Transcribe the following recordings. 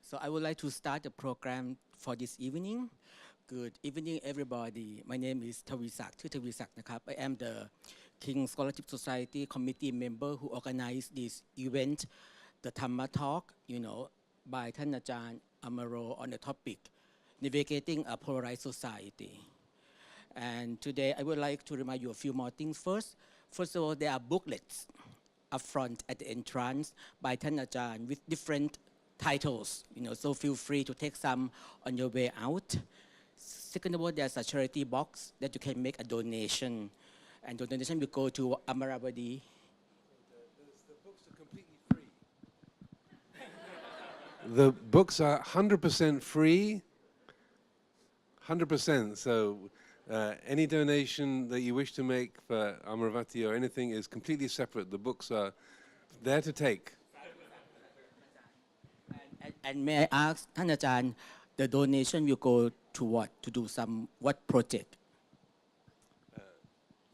So I would like to start the program for this evening. Good evening, everybody. My name is Tawisak, Tawisak นะครับ I am the King Scholarship Society committee member who organized this event, the Dhamma talk, by ท่านอาจารย์ Amaro on the topic, navigating a polarized society. And today I would like to remind you a few more things first. First of all, there are booklets up front at the entrance by ท่านอาจารย์ with different titles, so feel free to take some on your way out. Second of all, there's a charity box that you can make a donation, and the donation will go to Amaravati. The books are completely free. The books are 100% free, 100%. So any donation that you wish to make for Amaravati or anything is completely separate. The books are there to take. And may I ask ท่านอาจารย์ the donation will go to what? To do what project?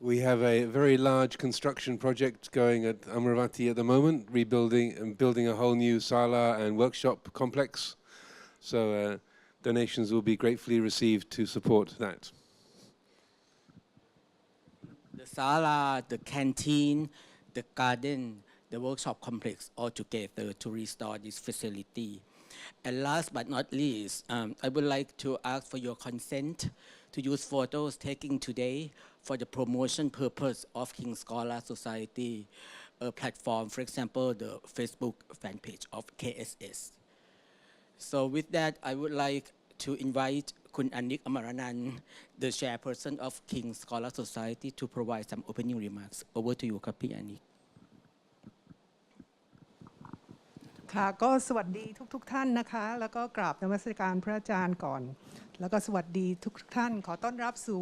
We have a very large construction project going at Amaravati at the moment, rebuilding and building a whole new sala and workshop complex. So donations will be gratefully received to support that. The sala, the canteen, the garden, the workshop complex all together to restore this facility. And last but not least, I would like to ask for your consent to use photos taken today for the promotion purpose of King Scholar Society platform, for example, the Facebook fan page of KSS. So with that, I would like to invite Kun Anik Amaranan, the chairperson of King Scholar Society, to provide some opening remarks. Over to you, Kapi Anik. ค่ะก็สวัสดีทุกท่านนะคะแล้วก็กราบนมัสการพระอาจารย์ก่อนแล้วก็สวัสดีทุกท่านขอต้อนรับสู่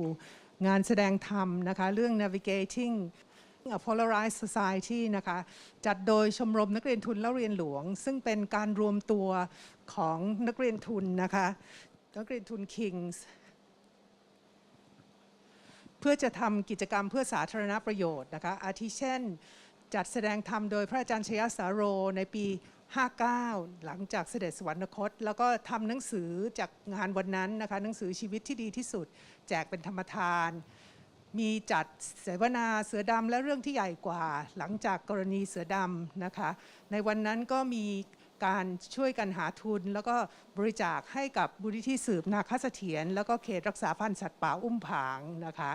งานแสดงธรรมนะคะเรื่อง navigating a polarized society นะคะจัดโดยชมรมนักเรียนทุนเล่าเรียนหลวงซึ่งเป็นการรวมตัวของนักเรียนทุนนะคะนักเรียนทุน Kings เพื่อจะทำกิจกรรมเพื่อสาธารณประโยชน์นะคะอาทิเช่นจัดแสดงธรรมโดยพระอาจารย์ชยสาโรในปี59หลังจากเสด็จสวรรคตแล้วก็ทำหนังสือจากงานวันนั้นนะคะหนังสือชีวิตที่ดีที่สุดแจกเป็นธรรมทานมีจัดเสวนาเสือดำและเรื่องที่ใหญ่กว่าหลังจากกรณีเสือดำนะคะในวันนั้นก็มีการช่วยกันหาทุนแล้วก็บริจาคให้กับมูลนิธิสืบนาคเสถียรแล้วก็เขตรักษาพันธุ์สัตว์ป่าอุ้มผางนะคะ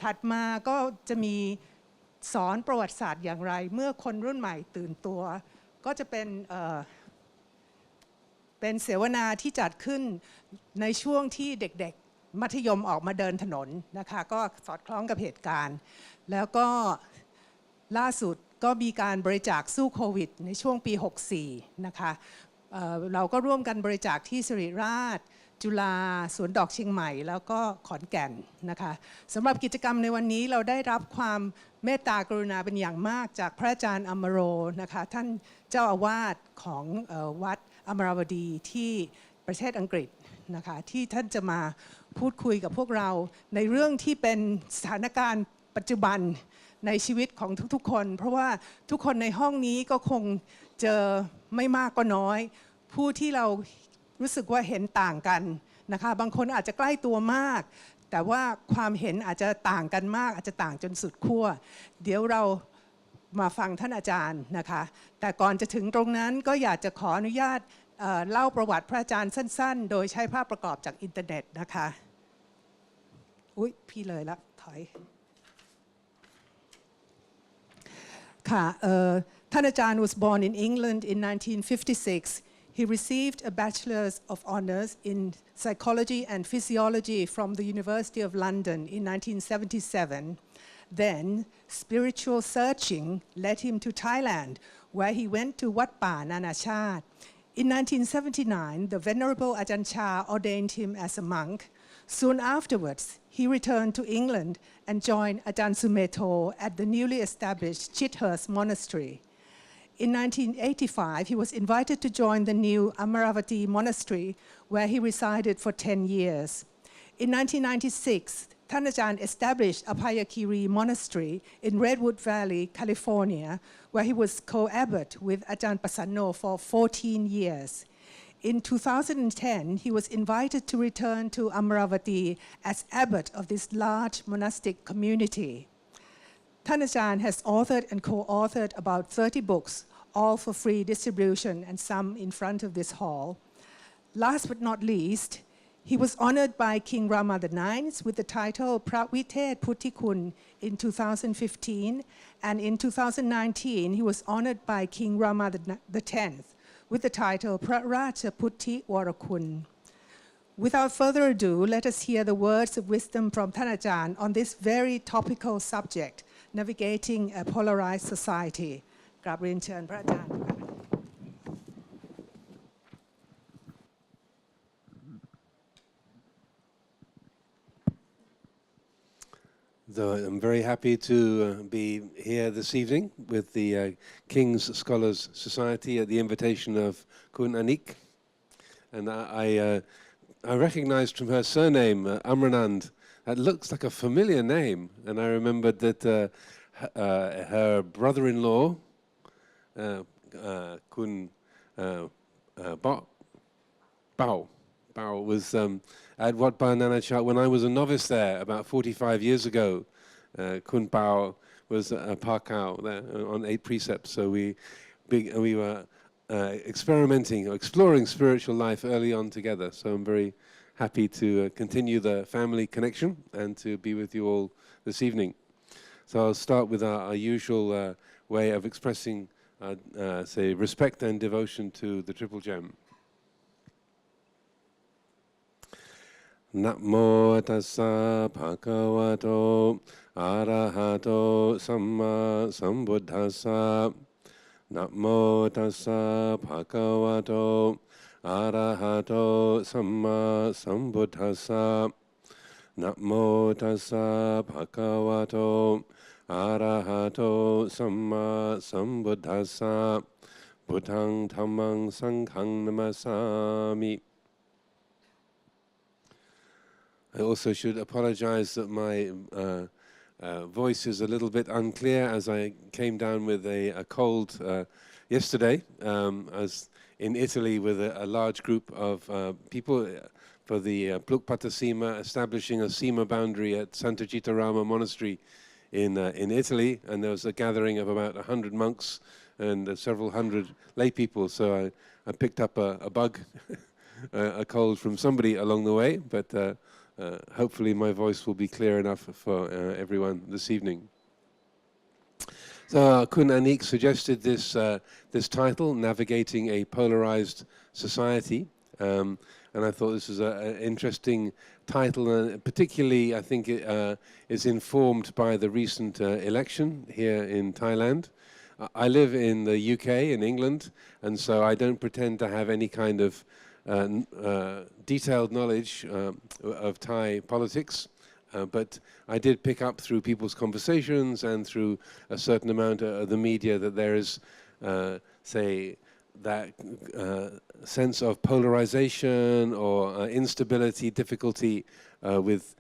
ถัดมาก็จะมีสอนประวัติศาสตร์อย่างไรเมื่อคนรุ่นใหม่ตื่นตัวก็จะเป็นเสวนาที่จัดขึ้นในช่วงที่เด็กๆมัธยมออกมาเดินถนนนะคะก็สอดคล้องกับเหตุการณ์แล้วก็ล่าสุดก็มีการบริจาคสู้โควิดในช่วงปี64นะคะเราก็ร่วมกันบริจาคที่สิริราชจุฬาสวนดอกเชียงใหม่แล้วก็ขอนแก่นนะคะสำหรับกิจกรรมในวันนี้เราได้รับความเมตตากรุณาเป็นอย่างมากจากพระอาจารย์อมโรนะคะท่านเจ้าอาวาสของวัดอมราวดีที่ประเทศอังกฤษนะคะที่ท่านจะมาพูดคุยกับพวกเราในเรื่องที่เป็นสถานการณ์ปัจจุบันในชีวิตของทุกๆคนเพราะว่าทุกคนในห้องนี้ก็คงเจอไม่มากก็น้อยผู้ที่เรารู้สึกว่าเห็นต่างกันนะคะบางคนอาจจะใกล้ตัวมากแต่ว่าความเห็นอาจจะต่างกันมากอาจจะต่างจนสุดขั้วเดี๋ยวเรามาฟังท่านอาจารย์นะคะแต่ก่อนจะถึงตรงนั้นก็อยากจะขออนุญาตเล่าประวัติพระอาจารย์สั้นๆโดยใช้ภาพประกอบจากอินเทอร์เน็ตนะคะอุ๊ยพี่เลยละถอยค่ะท่านอาจารย์ was born in England in 1956. He received a Bachelor's of Honours in Psychology and Physiology from the University of London in 1977. Then, spiritual searching led him to Thailand, where he went to Wat Pa Nanachat. In 1979, the Venerable Ajahn Chah ordained him as a monk. Soon afterwards, he returned to England and joined Ajahn Sumeto at the newly established Chithurst Monastery. In 1985, he was invited to join the new Amaravati Monastery, where he resided for 10 years. In 1996,ท่านอาจารย์ established Abhayagiri Monastery in Redwood Valley, California, where he was co-abbot with Ajahn Pasanno for 14 years. In 2010, he was invited to return to Amaravati as abbot of this large monastic community.ท่านอาจารย์ has authored and co-authored about 30 books, all for free distribution and some in front of this hall. Last but not least, he was honored by King Rama IX with the title พระวิเทศพุทธิคุณ in 2015, and in 2019 he was honored by King Rama X with the title พระราชพุทธิวรคุณ Without further ado, let us hear the words of wisdom from ท่านอาจารย์ on this very topical subject, navigating a polarized society. กราบเรียนเชิญพระอาจารย์ So I'm very happy to be here this evening with the King's Scholars Society at the invitation of Kun Anik. And I recognized from her surname, Amranand, that looks like a familiar name. And I remembered that her brother-in-law, Kun Bao was at Wat Nanachat when I was a novice there about 45 years ago. Kun Bao was a Pakao there on 8 precepts. So we were experimenting or exploring spiritual life early on together. So I'm very happy to continue the family connection and to be with you all this evening. So I'll start with our usual way of expressing say respect and devotion to the Triple Gem. Namo tassa bhagavato arahato samma sambuddhassa. Namo tassa bhagavato arahato samma sambuddhassa. Namo tassa bhagavato arahato samma sambuddhassa. Buddhang dhammang sanghang namasami. I also should apologize that my voice is a little bit unclear as I came down with a cold yesterday. I was in Italy with a large group of people for the Plukpata Sima, establishing a Sima boundary at Santa Citarama Monastery in Italy, and there was a gathering of about 100 monks and several hundred lay people, so I picked up a bug, a cold from somebody along the way, but hopefully my voice will be clear enough for everyone this evening. So Kun Anik suggested this title, Navigating a Polarized Society, and I thought this was an interesting title, and particularly I think it is informed by the recent election here in Thailand. I live in the UK, in England, and so I don't pretend to have any kind of detailed knowledge of Thai politics, but I did pick up through people's conversations and through a certain amount of the media that there is, say, that sense of polarization or instability, difficulty with,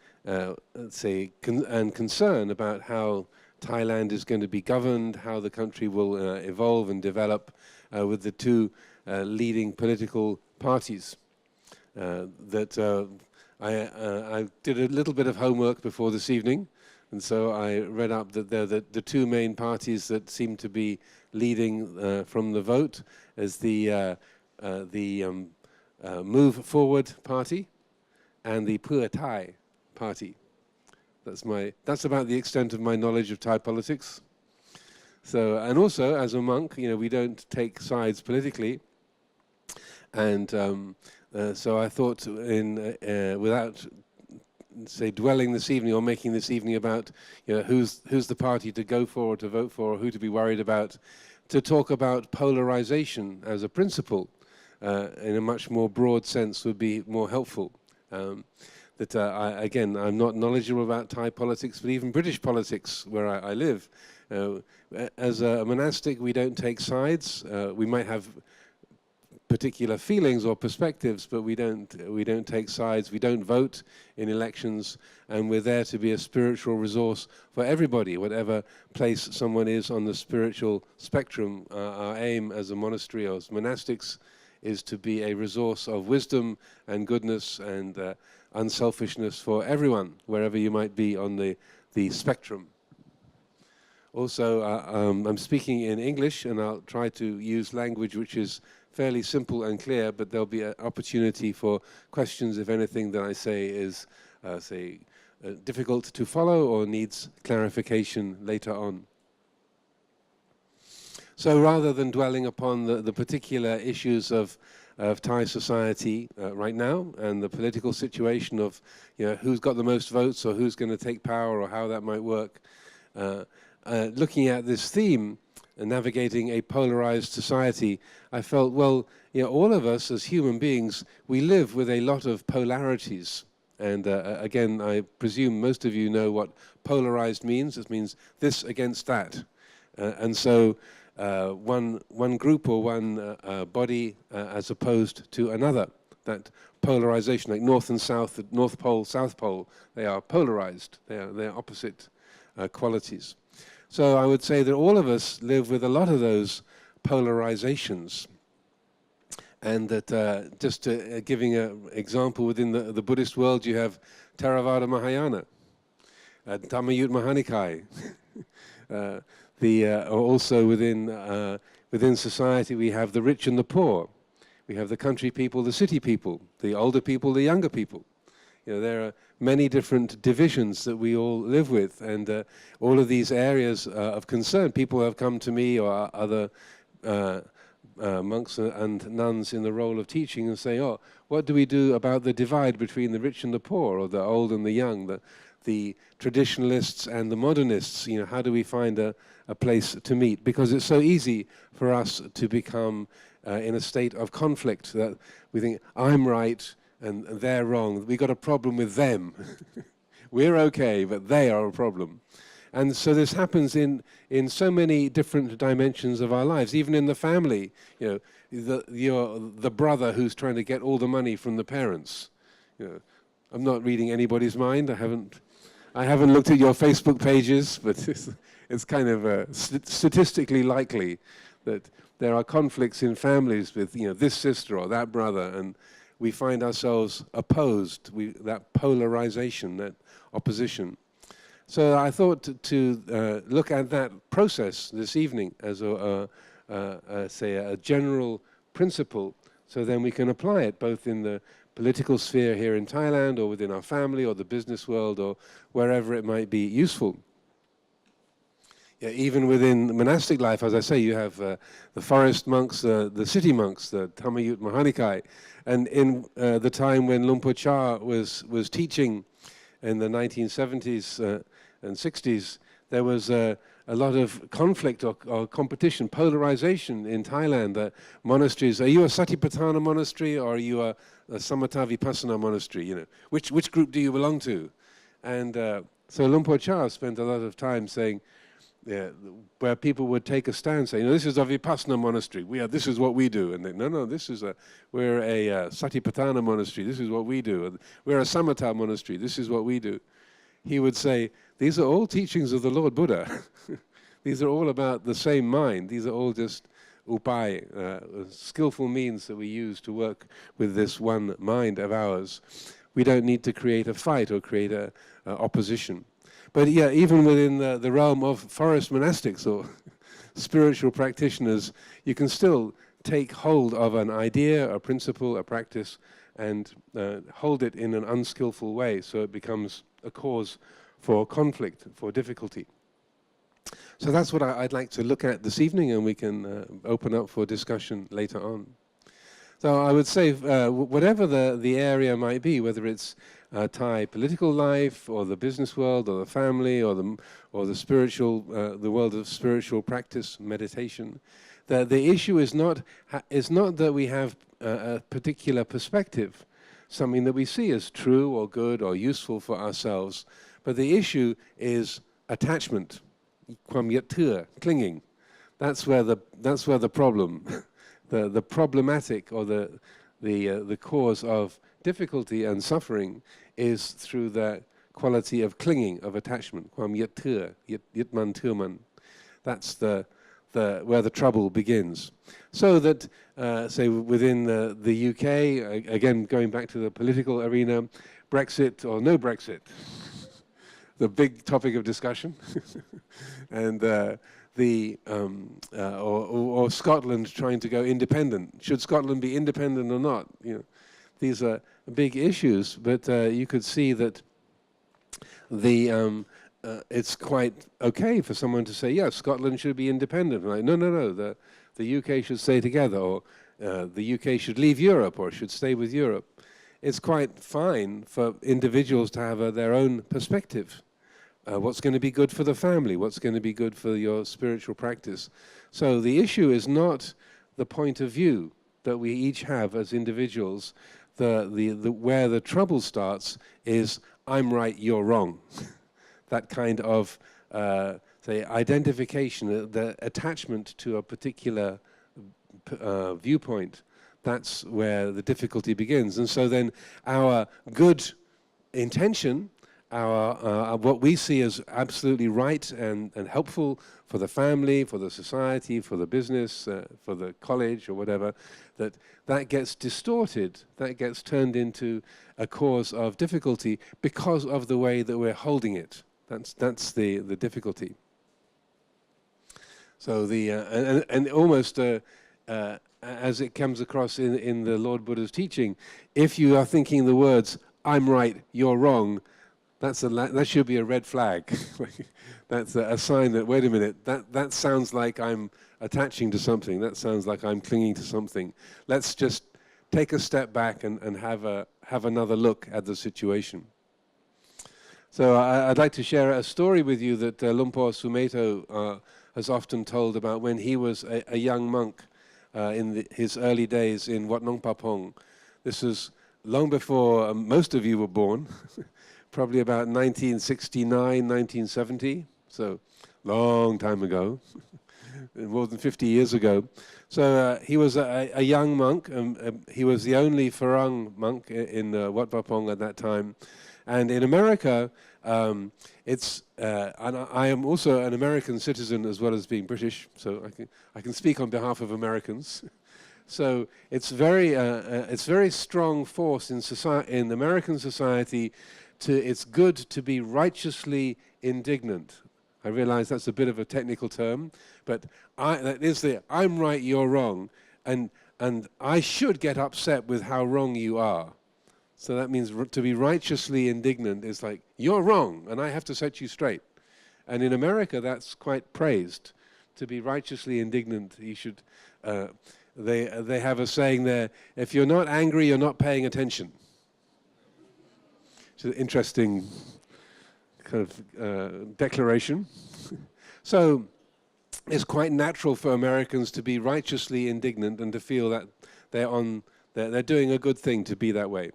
say, and concern about how Thailand is going to be governed, how the country will evolve and develop with the two leading political parties. I did a little bit of homework before this evening, and so I read up that they're the two main parties that seem to be leading from the vote as the Move Forward Party and the Pheu Thai Party. That's about the extent of my knowledge of Thai politics. So, and also as a monk, we don't take sides politically. And so I thought, without, say, dwelling this evening or making this evening about who's the party to go for or to vote for or who to be worried about, to talk about polarization as a principle in a much more broad sense would be more helpful. Again, I'm not knowledgeable about Thai politics, but even British politics where I live. As a monastic, we don't take sides. We might have particular feelings or perspectives, but we don't take sides. We don't vote in elections, and we're there to be a spiritual resource for everybody, whatever place someone is on the spiritual spectrum. Our aim as a monastery or as monastics is to be a resource of wisdom and goodness and unselfishness for everyone, wherever you might be on the spectrum. Also, I'm speaking in English, and I'll try to use language which is fairly simple and clear, but there'll be an opportunity for questions if anything that I say is, difficult to follow or needs clarification later on. So rather than dwelling upon the particular issues of Thai society right now and the political situation of who's got the most votes or who's going to take power or how that might work, looking at this theme and navigating a polarized society, I felt, well, all of us as human beings, we live with a lot of polarities. And again, I presume most of you know what polarized means. It means this against that. And so one group or one body as opposed to another. That polarization, like north and south, north pole, south pole, they are polarized. They're opposite qualities. So I would say that all of us live with a lot of those polarizations. And that just giving an example, within the Buddhist world, you have Theravada Mahayana, Dhamma Mahanikai. Also within society, we have the rich and the poor. We have the country people, the city people, the older people, the younger people. There are many different divisions that we all live with, and all of these areas of concern. People have come to me or other monks and nuns in the role of teaching and say, oh, what do we do about the divide between the rich and the poor, or the old and the young, the traditionalists and the modernists? How do we find a place to meet? Because it's so easy for us to become in a state of conflict, that we think, I'm right and they're wrong. We got a problem with them. We're okay, but they are a problem. And so this happens in so many different dimensions of our lives, even in the family. The brother who's trying to get all the money from the parents. I'm not reading anybody's mind. I haven't looked at your Facebook pages, but it's kind of statistically likely that there are conflicts in families with this sister or that brother, and we find ourselves opposed. That polarization, that opposition. So I thought to look at that process this evening as a general principle, so then we can apply it both in the political sphere here in Thailand, or within our family, or the business world, or wherever it might be useful. Even within monastic life, as I say, you have the forest monks, the city monks, the Dhamma Mahanikai. And in the time when Luang Por Chah was teaching in the 1970s and 60s, there was a lot of conflict or competition, polarization in Thailand. Monasteries, are you a Satipatthana monastery or are you a Samatha Vipassana monastery? Which group do you belong to? And so Luang Por Chah spent a lot of time saying, where people would take a stand, saying, this is a Vipassana monastery. This is what we do. And they, no, we're a Satipatthana monastery. This is what we do. And we're a Samatha monastery. This is what we do. He would say, these are all teachings of the Lord Buddha. These are all about the same mind. These are all just upai, skillful means that we use to work with this one mind of ours. We don't need to create a fight or create a opposition. But even within the realm of forest monastics or spiritual practitioners, you can still take hold of an idea, a principle, a practice, and hold it in an unskillful way, so it becomes a cause for conflict, for difficulty. So that's what I'd like to look at this evening, and we can open up for discussion later on. So I would say, whatever the area might be, whether it's Thai political life, or the business world, or the family, or the spiritual, the world of spiritual practice, meditation, the issue is not that we have a particular perspective, something that we see as true or good or useful for ourselves, but the issue is attachment, kwam yet tua, clinging. That's where the problem, the problematic, or the cause of difficulty and suffering is through the quality of clinging, of attachment. Kwam yet tua, yet man tua man. That's the where the trouble begins. So that, say, within the UK, again, going back to the political arena, Brexit or no Brexit, the big topic of discussion, and or Scotland trying to go independent. Should Scotland be independent or not? You know, these are big issues, but you could see that it's quite okay for someone to say, yes, Scotland should be independent. Like, no, the UK should stay together, or the UK should leave Europe, or should stay with Europe. It's quite fine for individuals to have their own perspective. What's going to be good for the family? What's going to be good for your spiritual practice? So the issue is not the point of view that we each have as individuals. Where the trouble starts is, I'm right, you're wrong. That kind of, say, identification, the attachment to a particular viewpoint, that's where the difficulty begins. And so then our good intention, what we see as absolutely right and helpful for the family, for the society, for the business, for the college or whatever, that gets distorted, that gets turned into a cause of difficulty because of the way that we're holding it. That's the difficulty. So and almost as it comes across in the Lord Buddha's teaching, if you are thinking the words, I'm right, you're wrong, that should be a red flag. That's a sign that, wait a minute, that sounds like I'm attaching to something. That sounds like I'm clinging to something. Let's just take a step back and have another look at the situation. So I'd like to share a story with you that Lumpur Sumeto has often told about when he was a young monk in his early days in Wat Nong Papong. This was long before most of you were born. Probably about 1969, 1970, so long time ago, more than 50 years ago. So he was a young monk, he was the only Farang monk in Wat Papong at that time. And in America, and I am also an American citizen as well as being British, so I can speak on behalf of Americans. So it's very strong force in society, in American society. It's good to be righteously indignant. I realize that's a bit of a technical term, but that is I'm right, you're wrong, and I should get upset with how wrong you are. So that means to be righteously indignant is like, you're wrong, and I have to set you straight. And in America, that's quite praised. To be righteously indignant, you should. They have a saying there: if you're not angry, you're not paying attention. It's an interesting kind of declaration. So it's quite natural for Americans to be righteously indignant and to feel that they're doing a good thing to be that way.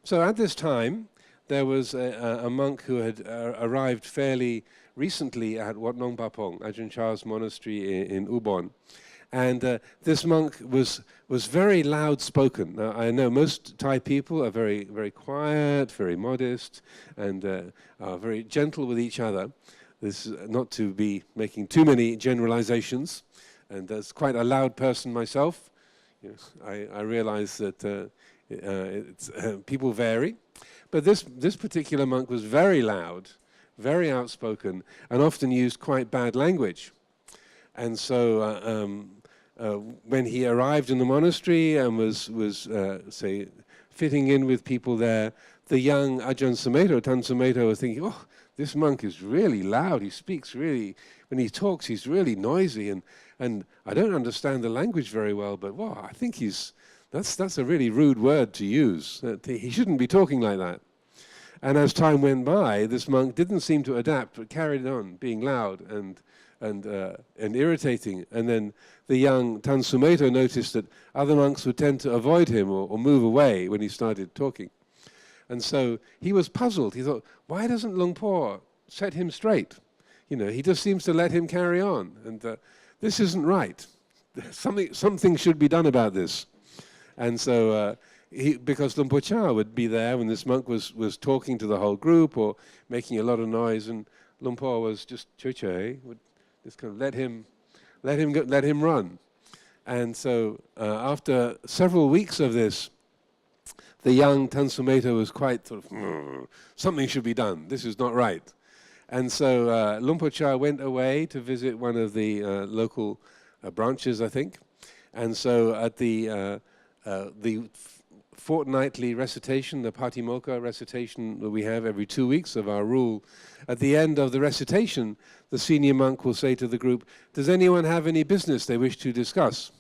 So at this time, there was a monk who had arrived fairly recently at Wat Nong Papong, Ajahn Chah's monastery in Ubon. And this monk was very loud spoken. Now, I know most Thai people are very, very quiet, very modest, and are very gentle with each other. This is not to be making too many generalizations. And as quite a loud person myself, you know, I realize that people vary. But this particular monk was very loud, very outspoken, and often used quite bad language. And so when he arrived in the monastery and was say, fitting in with people there, the young Ajahn Sumedho, Tan Sumedho, was thinking, oh, this monk is really loud. He speaks really, when he talks, he's really noisy, and I don't understand the language very well, but wow, I think that's a really rude word to use. He shouldn't be talking like that. And as time went by, this monk didn't seem to adapt, but carried on being loud and irritating. And then the young Tan Sumedho noticed that other monks would tend to avoid him or move away when he started talking. And so he was puzzled. He thought, why doesn't Lumpur set him straight? You know, he just seems to let him carry on. And this isn't right. Something should be done about this. And so because Lumpur Cha would be there when this monk was talking to the whole group or making a lot of noise, and Lumpur was just would just kind of let him let him run. And so after several weeks of this, the young Tansumeto was quite sort of, something should be done. This is not right. And so Luang Por Chah went away to visit one of the local branches, I think. And so at the fortnightly recitation, the Patimokkha recitation that we have every 2 weeks of our rule, at the end of the recitation, the senior monk will say to the group, does anyone have any business they wish to discuss?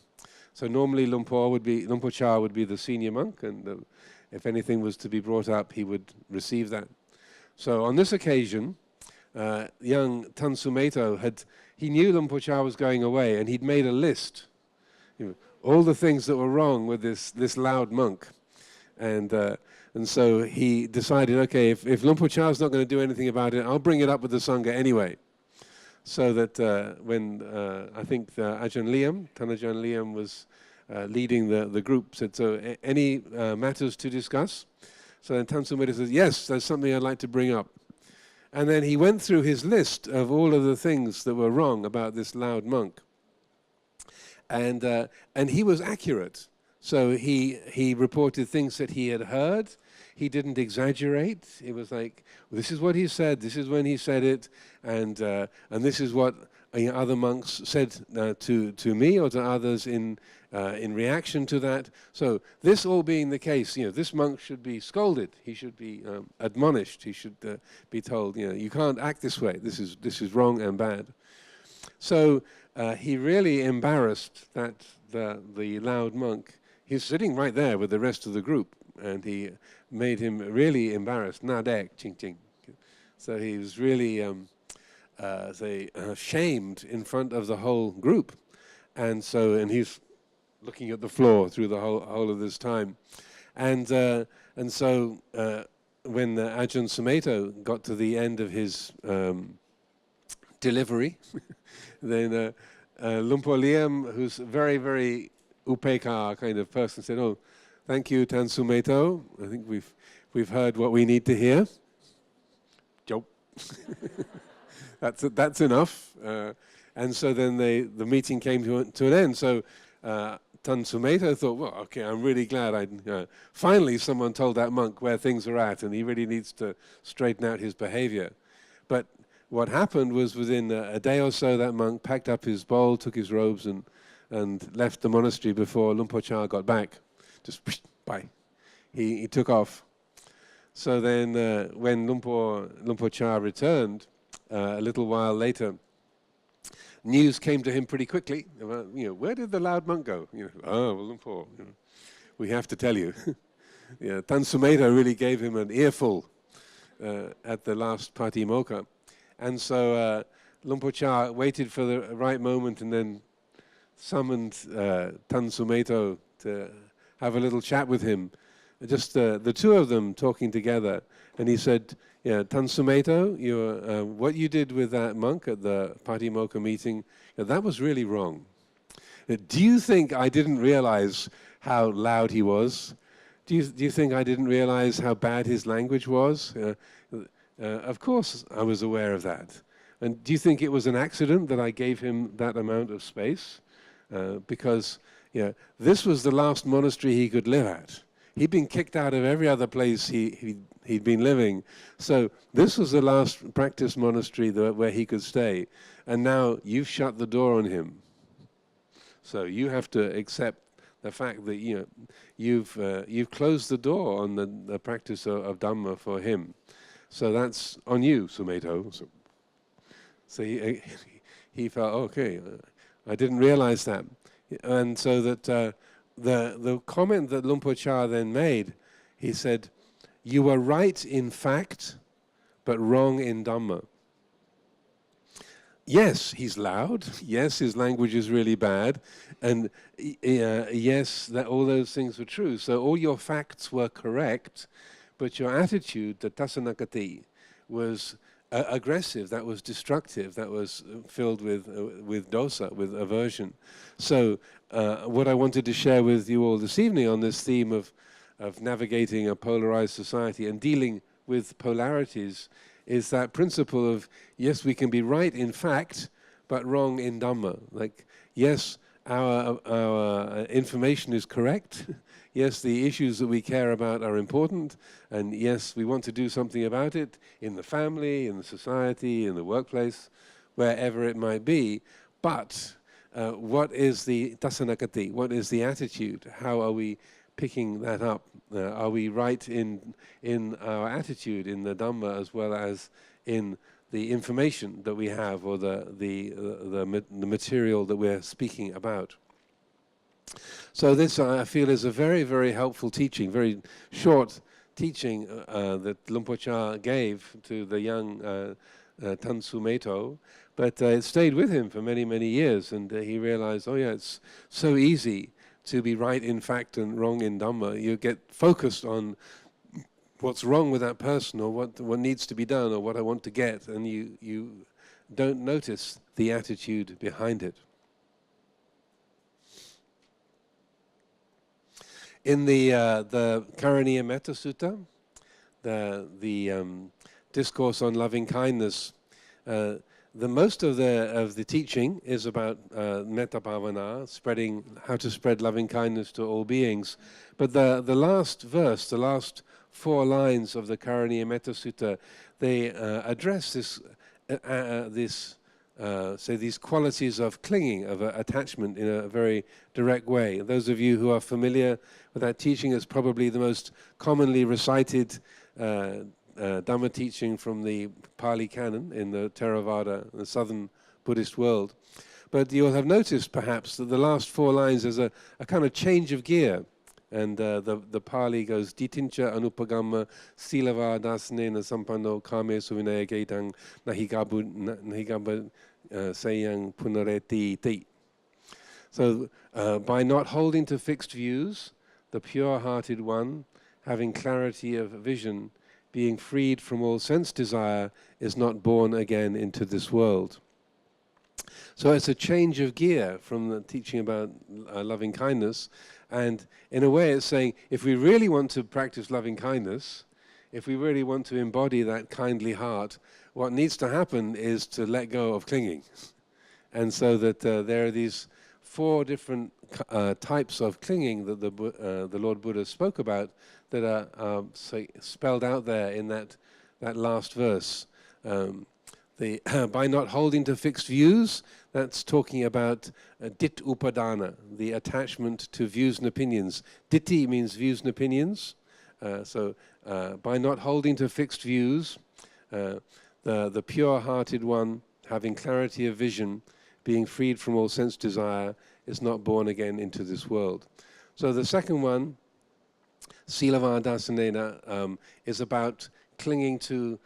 So normally Luang Por Chah would be the senior monk, and if anything was to be brought up, he would receive that. So on this occasion, young Tansumeto he knew Luang Por Chah was going away, and he'd made a list, all the things that were wrong with this loud monk. And so he decided, okay, if Luang Por Chah is not going to do anything about it, I'll bring it up with the Sangha anyway. So that when I think Ajahn Liam was leading the group, said, so any matters to discuss? So then Tansumeto says, yes, there's something I'd like to bring up. And then he went through his list of all of the things that were wrong about this loud monk. And he was accurate. So he reported things that he had heard. He didn't exaggerate. It was like, well, this is what he said, this is when he said it, and this is what other monks said to me or to others in reaction to that. So this all being the case, this monk should be scolded. He should be admonished. He should be told, you can't act this way. This is wrong and bad. So he really embarrassed the loud monk. He's sitting right there with the rest of the group, and he made him really embarrassed. Nadek, ching ching. So he was really shamed in front of the whole group, and he's looking at the floor through the whole of this time, and so when Ajahn Sumedho got to the end of his delivery, then Luang Por Liam, who's very, very upeka kind of person, said, "Oh, thank you, Tansumeto. I think we've heard what we need to hear." Joke. That's enough. And so then the meeting came to an end. So Tansumeto thought, well, okay, I'm really glad finally someone told that monk where things are at, and he really needs to straighten out his behavior. But what happened was within a day or so, that monk packed up his bowl, took his robes, and left the monastery before Luang Por Chah got back. Just bye. He took off. So then when Luang Por Chah returned a little while later, news came to him pretty quickly about, where did the loud monk go? Oh, well, Luang Por, we have to tell you. Tansumeto really gave him an earful at the last Patimokkha. And so Luang Por Chah waited for the right moment and then summoned Tansumeto to have a little chat with him. Just the two of them talking together. And he said, Tansumeto, what you did with that monk at the Patimokkha meeting, that was really wrong. Do you think I didn't realize how loud he was? Do you think I didn't realize how bad his language was? Of course I was aware of that. And do you think it was an accident that I gave him that amount of space? Because this was the last monastery he could live at. He'd been kicked out of every other place he'd been living. So this was the last practice monastery where he could stay. And now you've shut the door on him. So you have to accept the fact that you've closed the door on the practice of Dhamma for him. So that's on you, Sumedho. So he felt, okay, I didn't realize that. And so that the comment that Luang Por Chah then made, he said, you were right in fact, but wrong in Dhamma. Yes, he's loud. Yes, his language is really bad. And yes, all those things were true. So all your facts were correct, but your attitude, the tasanakati, was aggressive, that was destructive, that was filled with dosa, with aversion. So what I wanted to share with you all this evening on this theme of navigating a polarized society and dealing with polarities is that principle of, yes, we can be right in fact, but wrong in Dhamma. Like, yes, our information is correct. Yes, the issues that we care about are important, and yes, we want to do something about it in the family, in the society, in the workplace, wherever it might be. But what is the tasanakati? What is the attitude? How are we picking that up? Are we right in our attitude in the Dhamma as well as in the information that we have, or the material that we're speaking about? So this, I feel, is a very, very helpful teaching, very short teaching that Lumpo-cha gave to the young Tan Sumeto, but it stayed with him for many, many years, and he realized, oh yeah, it's so easy to be right in fact and wrong in Dhamma. You get focused on what's wrong with that person, or what needs to be done, or what I want to get, and you don't notice the attitude behind it. In the Karaniya Metta Sutta, the discourse on loving kindness, the most of the teaching is about metta bhavana, how to spread loving kindness to all beings. But the last verse, the last 4 lines of the Karaniya Metta Sutta, they address these qualities of clinging, of attachment, in a very direct way. Those of you who are familiar with that teaching, it's probably the most commonly recited Dhamma teaching from the Pali Canon in the Theravada, the southern Buddhist world. But you'll have noticed perhaps that the last 4 lines is a kind of change of gear. And the Pali goes, Ditincha anupagamma silava dasanena sampanno kame suvinaya gaitang nahigabba sayang punareti ti. So by not holding to fixed views, the pure-hearted one, having clarity of vision, being freed from all sense desire, is not born again into this world. So it's a change of gear from the teaching about loving kindness. And in a way it's saying, if we really want to practice loving kindness, if we really want to embody that kindly heart, what needs to happen is to let go of clinging. And so that there are these 4 different types of clinging that the Lord Buddha spoke about, that are spelled out there in that last verse. By not holding to fixed views, that's talking about dit upadana, the attachment to views and opinions. Ditti means views and opinions. So by not holding to fixed views, the pure-hearted one, having clarity of vision, being freed from all sense desire, is not born again into this world. So the second one, silavadasanena, is about clinging to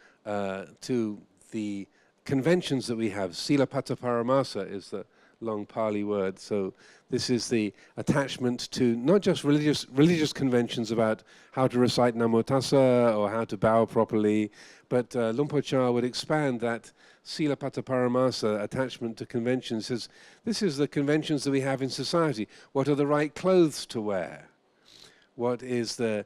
the conventions that we have. Silapata paramasa is the long Pali word. So this is the attachment to not just religious conventions about how to recite Namo Tassa or how to bow properly, but Lumpo-cha would expand that Silapata paramasa, attachment to conventions. Says this is the conventions that we have in society. What are the right clothes to wear? What is the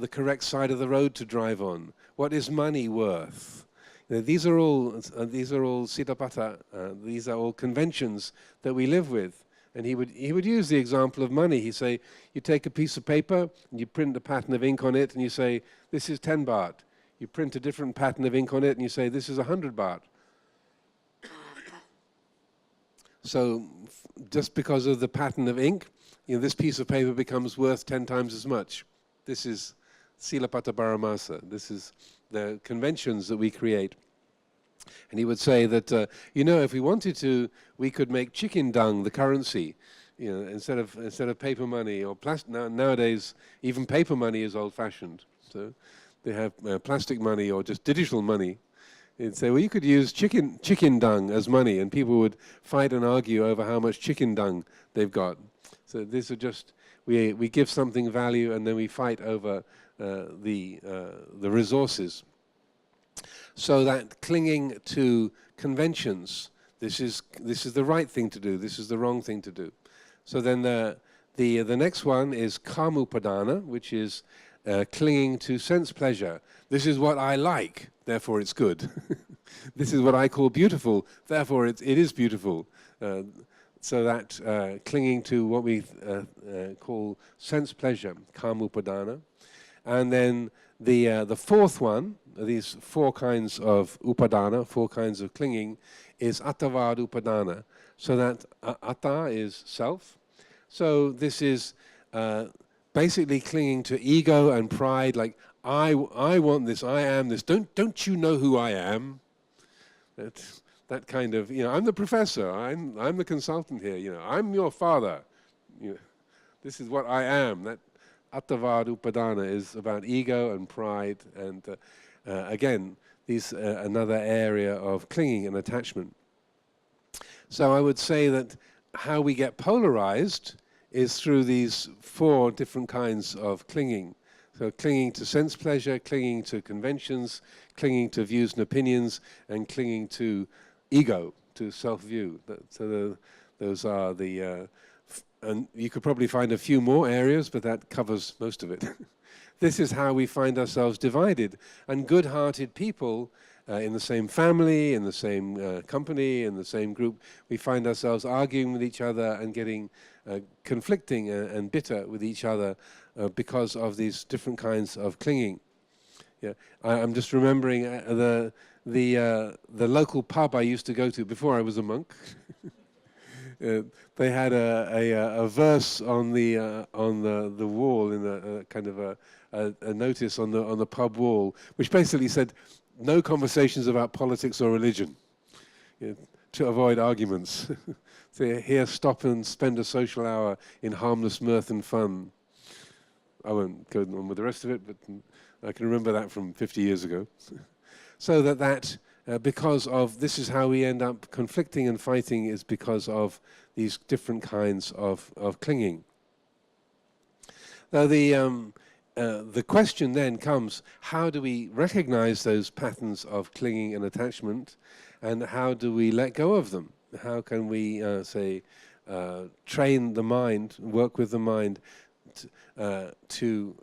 correct side of the road to drive on? What is money worth? These are all sitapata. These are all conventions that we live with. And he would use the example of money. He'd say, you take a piece of paper and you print a pattern of ink on it, and you say, this is 10 baht. You print a different pattern of ink on it, and you say, this is 100 baht. So just because of the pattern of ink, this piece of paper becomes worth 10 times as much. This is silapata paramasa. This is the conventions that we create. And he would say that, if we wanted to, we could make chicken dung the currency, instead of paper money or plastic. Nowadays, even paper money is old-fashioned. So they have plastic money or just digital money. He'd say, well, you could use chicken dung as money, and people would fight and argue over how much chicken dung they've got. So these are just, we give something value, and then we fight over the resources. So that clinging to conventions, this is the right thing to do, this is the wrong thing to do. So then the next one is kamupadana, which is clinging to sense pleasure. This is what I like, therefore it's good. This is what I call beautiful, therefore it is beautiful. So that clinging to what we call sense pleasure, kama-upadana. And then the fourth one, these four kinds of upadana, four kinds of clinging, is attavad upadana. So that atta is self. So this is basically clinging to ego and pride, like I want this, I am this. Don't you know who I am? That kind of, I'm the professor, I'm the consultant here, I'm your father. This is what I am. That attavad upadana is about ego and pride, and again, these another area of clinging and attachment. So I would say that how we get polarized is through these four different kinds of clinging. So clinging to sense pleasure, clinging to conventions, clinging to views and opinions, and clinging to ego, to self-view. So those are the, and you could probably find a few more areas, but that covers most of it. This is how we find ourselves divided. And good-hearted people in the same family, in the same company, in the same group, we find ourselves arguing with each other and getting conflicting and bitter with each other because of these different kinds of clinging. Yeah, I'm just remembering the local pub I used to go to before I was a monk. They had a verse on the wall in a kind of a notice on the pub wall, which basically said, "No conversations about politics or religion," to avoid arguments. So here, stop and spend a social hour in harmless mirth and fun. I won't go on with the rest of it, but I can remember that from 50 years ago. So because of, this is how we end up conflicting and fighting, is because of these different kinds of clinging. Now the question then comes, how do we recognize those patterns of clinging and attachment, and how do we let go of them? How can we, train the mind, work with the mind to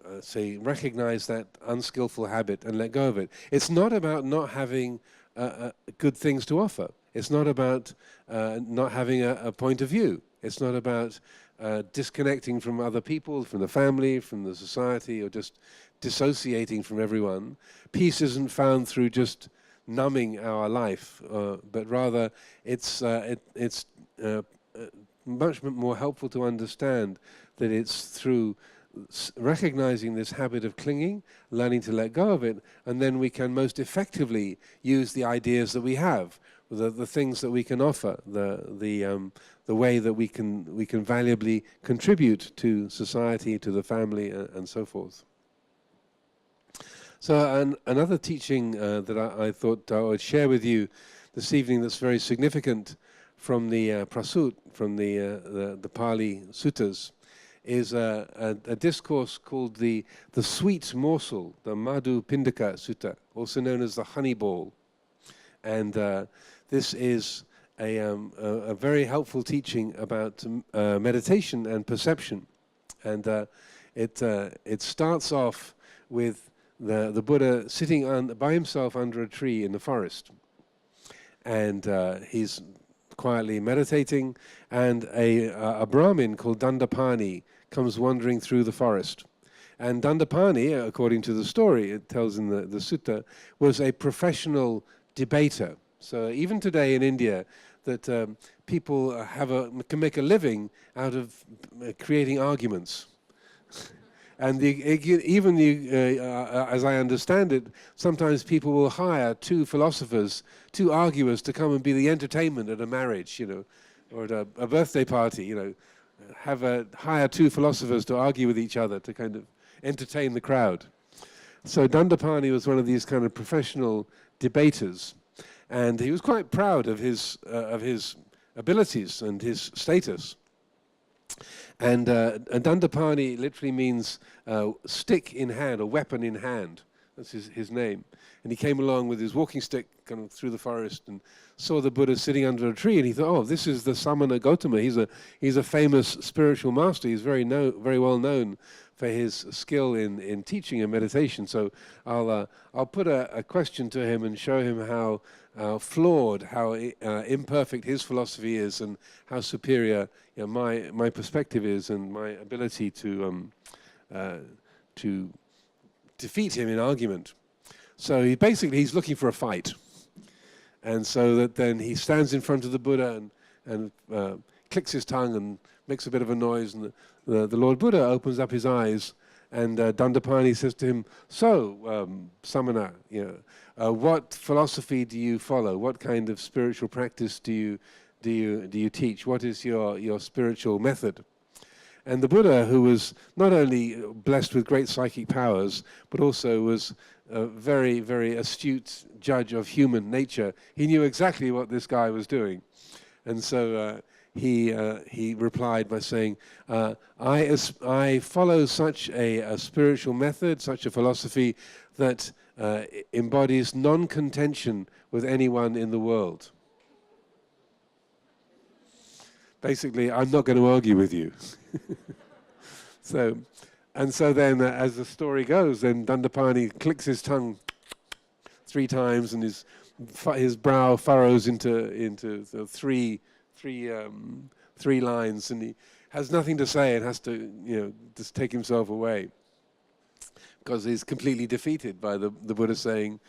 recognize that unskillful habit and let go of it? It's not about not having good things to offer. It's not about not having a point of view. It's not about disconnecting from other people, from the family, from the society, or just dissociating from everyone. Peace isn't found through just numbing our life, but rather it's much more helpful to understand that it's through recognizing this habit of clinging, learning to let go of it, and then we can most effectively use the ideas that we have, the things that we can offer, the way that we can valuably contribute to society, to the family, and so forth. So another teaching that I thought I would share with you this evening that's very significant from the Prasut, from the Pali Suttas, is a discourse called the sweet morsel, the Madhu Pindaka Sutta, also known as the honey ball. And this is a very helpful teaching about meditation and perception. And it starts off with the Buddha sitting by himself under a tree in the forest. And he's quietly meditating, and a Brahmin called Dandapani comes wandering through the forest. And Dandapani, according to the story, it tells in the sutta, was a professional debater. So even today in India, that people can make a living out of creating arguments. And as I understand it, sometimes people will hire two philosophers, two arguers, to come and be the entertainment at a marriage, or at a birthday party, hire two philosophers to argue with each other to kind of entertain the crowd. So Dandapani was one of these kind of professional debaters, and he was quite proud of his abilities and his status. And Dandapani literally means stick in hand, or weapon in hand. That's his name. And he came along with his walking stick kind of through the forest and saw the Buddha sitting under a tree, and he thought, oh, this is the Samana Gautama. He's a famous spiritual master. He's very well known for his skill in teaching and meditation. So I'll put a question to him and show him how flawed, how imperfect his philosophy is, and how superior my perspective is, and my ability to defeat him in argument. So he's looking for a fight. And so that then he stands in front of the Buddha and clicks his tongue and makes a bit of a noise, and the Lord Buddha opens up his eyes, and Dandapani says to him, "So, Samana, what philosophy do you follow? What kind of spiritual practice do you teach? What is your spiritual method?" And the Buddha, who was not only blessed with great psychic powers, but also was a very, very astute judge of human nature, he knew exactly what this guy was doing. And so he replied by saying, I follow such a spiritual method, such a philosophy that embodies non-contention with anyone in the world. Basically, I'm not going to argue with you. So then, as the story goes, then Dandapani clicks his tongue 3 times, and his brow furrows into the three lines, and he has nothing to say and has to just take himself away, because he's completely defeated by the Buddha saying,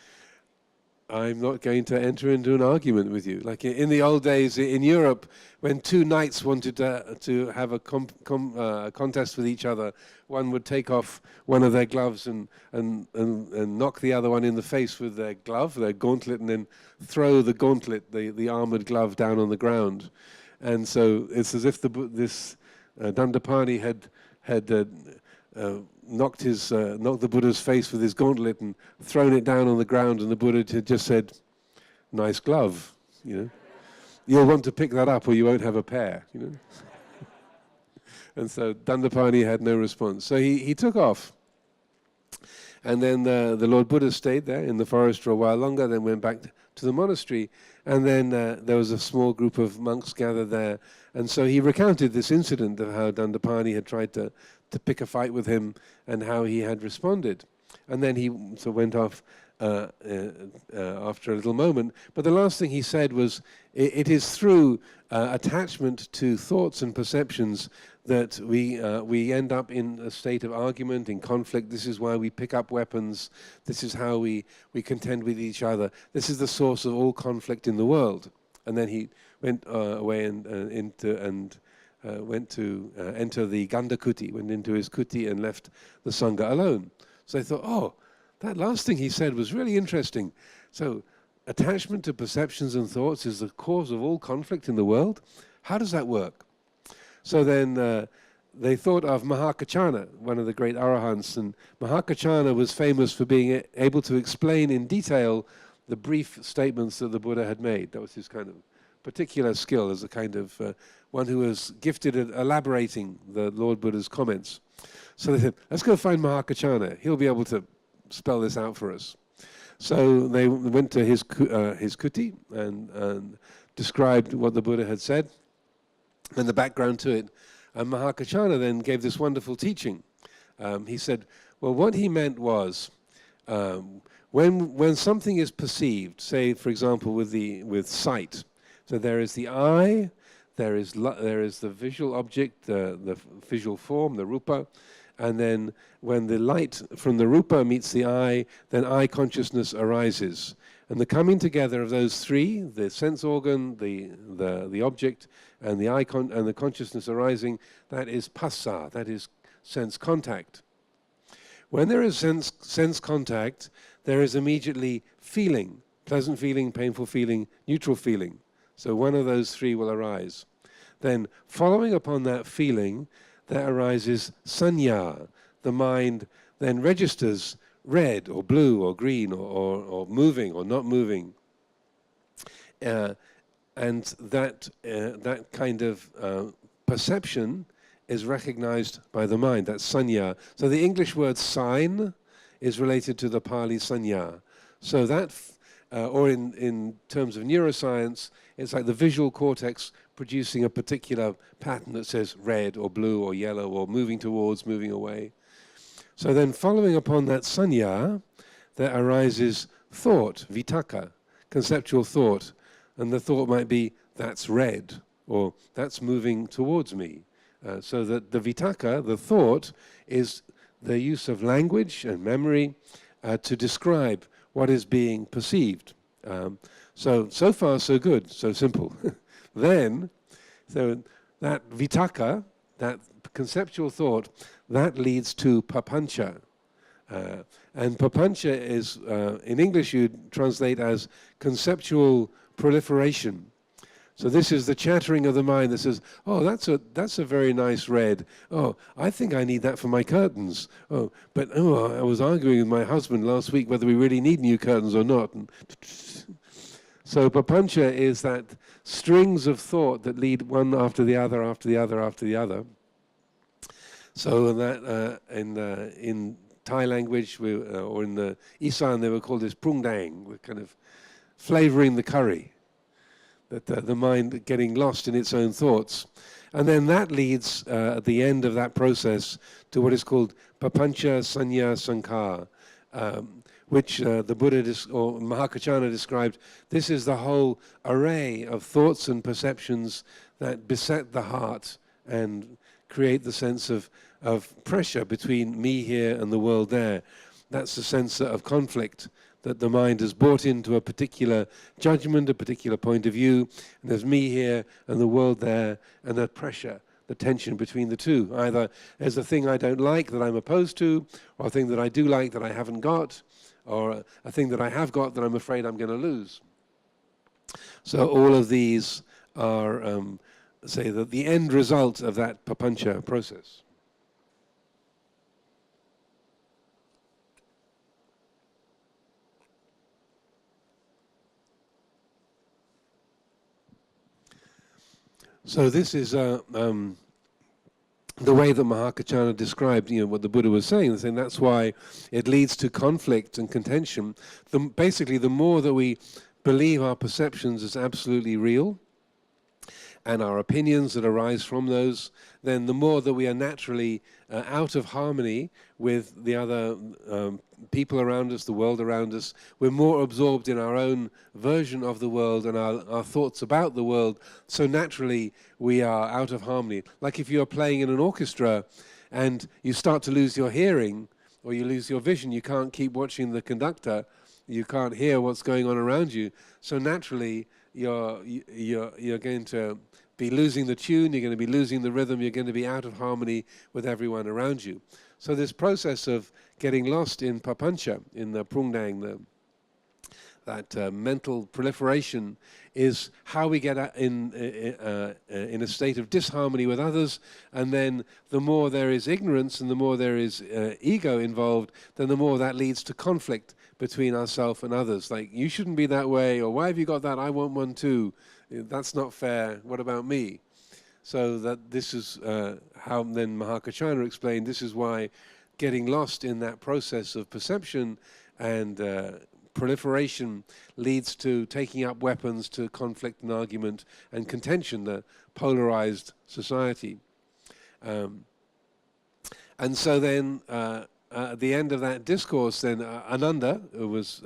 "I'm not going to enter into an argument with you." Like in the old days in Europe, when 2 knights wanted to have a contest with each other, one would take off one of their gloves and knock the other one in the face with their glove, their gauntlet, and then throw the gauntlet, the armored glove, down on the ground. And so it's as if this Dandapani had knocked the Buddha's face with his gauntlet and thrown it down on the ground, and the Buddha had just said, "Nice glove, You'll want to pick that up or you won't have a pair, And so Dandapani had no response. So he took off. And then the Lord Buddha stayed there in the forest for a while longer, then went back to the monastery. And then there was a small group of monks gathered there. And so he recounted this incident of how Dandapani had tried to pick a fight with him and how he had responded. And then he went off after a little moment. But the last thing he said was, it is through attachment to thoughts and perceptions that we end up in a state of argument, in conflict. This is why we pick up weapons. This is how we contend with each other. This is the source of all conflict in the world. And then he went away and went to enter the Ganda Kuti, went into his kuti and left the Sangha alone. So I thought, oh, that last thing he said was really interesting. So attachment to perceptions and thoughts is the cause of all conflict in the world. How does that work? So then they thought of Mahakachana, one of the great arahants, and Mahakachana was famous for being able to explain in detail the brief statements that the Buddha had made. That was his kind of particular skill as a kind of one who was gifted at elaborating the Lord Buddha's comments. So they said, let's go find Mahakachana. He'll be able to spell this out for us. So they went to his kuti and described what the Buddha had said and the background to it. And Mahakachana then gave this wonderful teaching. He said, well, what he meant was, when something is perceived, say, for example, with sight, so there is the eye, there is the visual object, the visual form, the rupa, and then when the light from the rupa meets the eye, then eye consciousness arises. And the coming together of those three, the sense organ, the object, and the eye and the consciousness arising, that is phassa, that is sense contact. When there is sense contact, there is immediately feeling, pleasant feeling, painful feeling, neutral feeling. So one of those three will arise. Then following upon that feeling, there arises sanya. The mind then registers red or blue or green or moving or not moving. And that kind of perception is recognized by the mind. That's sanya. So the English word sign is related to the Pali sanya. So that, or in terms of neuroscience, it's like the visual cortex producing a particular pattern that says red or blue or yellow or moving towards, moving away. So then following upon that sanya, there arises thought, vitaka, conceptual thought. And the thought might be, that's red, or that's moving towards me. So that the vitaka, the thought, is the use of language and memory to describe what is being perceived. So far so good, so simple. Then, so that vitaka, that conceptual thought, that leads to papancha. And papancha is, in English you'd translate as conceptual proliferation. So this is the chattering of the mind that says, oh, that's a very nice red. Oh, I think I need that for my curtains. Oh, but I was arguing with my husband last week whether we really need new curtains or not. And so papancha is that strings of thought that lead one after the other, after the other, after the other. So that in Thai language, or in the Isan, they were called this prungdang. We're kind of flavoring the curry. That the mind getting lost in its own thoughts. And then that leads, at the end of that process, to what is called papancha sanya sankhara, which the Buddha or Mahakachana described. This is the whole array of thoughts and perceptions that beset the heart and create the sense of pressure between me here and the world there. That's the sense of conflict, that the mind has bought into a particular judgment, a particular point of view, and there's me here and the world there, and that pressure, the tension between the two. Either there's a thing I don't like that I'm opposed to, or a thing that I do like that I haven't got, or a thing that I have got that I'm afraid I'm going to lose. So all of these are, say, the end result of that papancha process. So this is the way that Mahakachana described, what the Buddha was saying, saying that's why it leads to conflict and contention. Basically, the more that we believe our perceptions as absolutely real, and our opinions that arise from those, then the more that we are naturally out of harmony with the other people around us, the world around us. We're more absorbed in our own version of the world and our thoughts about the world, so naturally we are out of harmony. Like if you're playing in an orchestra and you start to lose your hearing or you lose your vision, you can't keep watching the conductor, you can't hear what's going on around you, so naturally you're going to be losing the tune, you're going to be losing the rhythm, you're going to be out of harmony with everyone around you. So this process of getting lost in papancha, in the prungdang, that mental proliferation, is how we get in a state of disharmony with others, and then the more there is ignorance and the more there is ego involved, then the more that leads to conflict between ourselves and others. Like, you shouldn't be that way, or why have you got that? I want one too. That's not fair. What about me? So that this is how then Mahakachana explained, this is why getting lost in that process of perception and proliferation leads to taking up weapons, to conflict and argument and contention, the polarized society. And so then at the end of that discourse, then Ananda, who was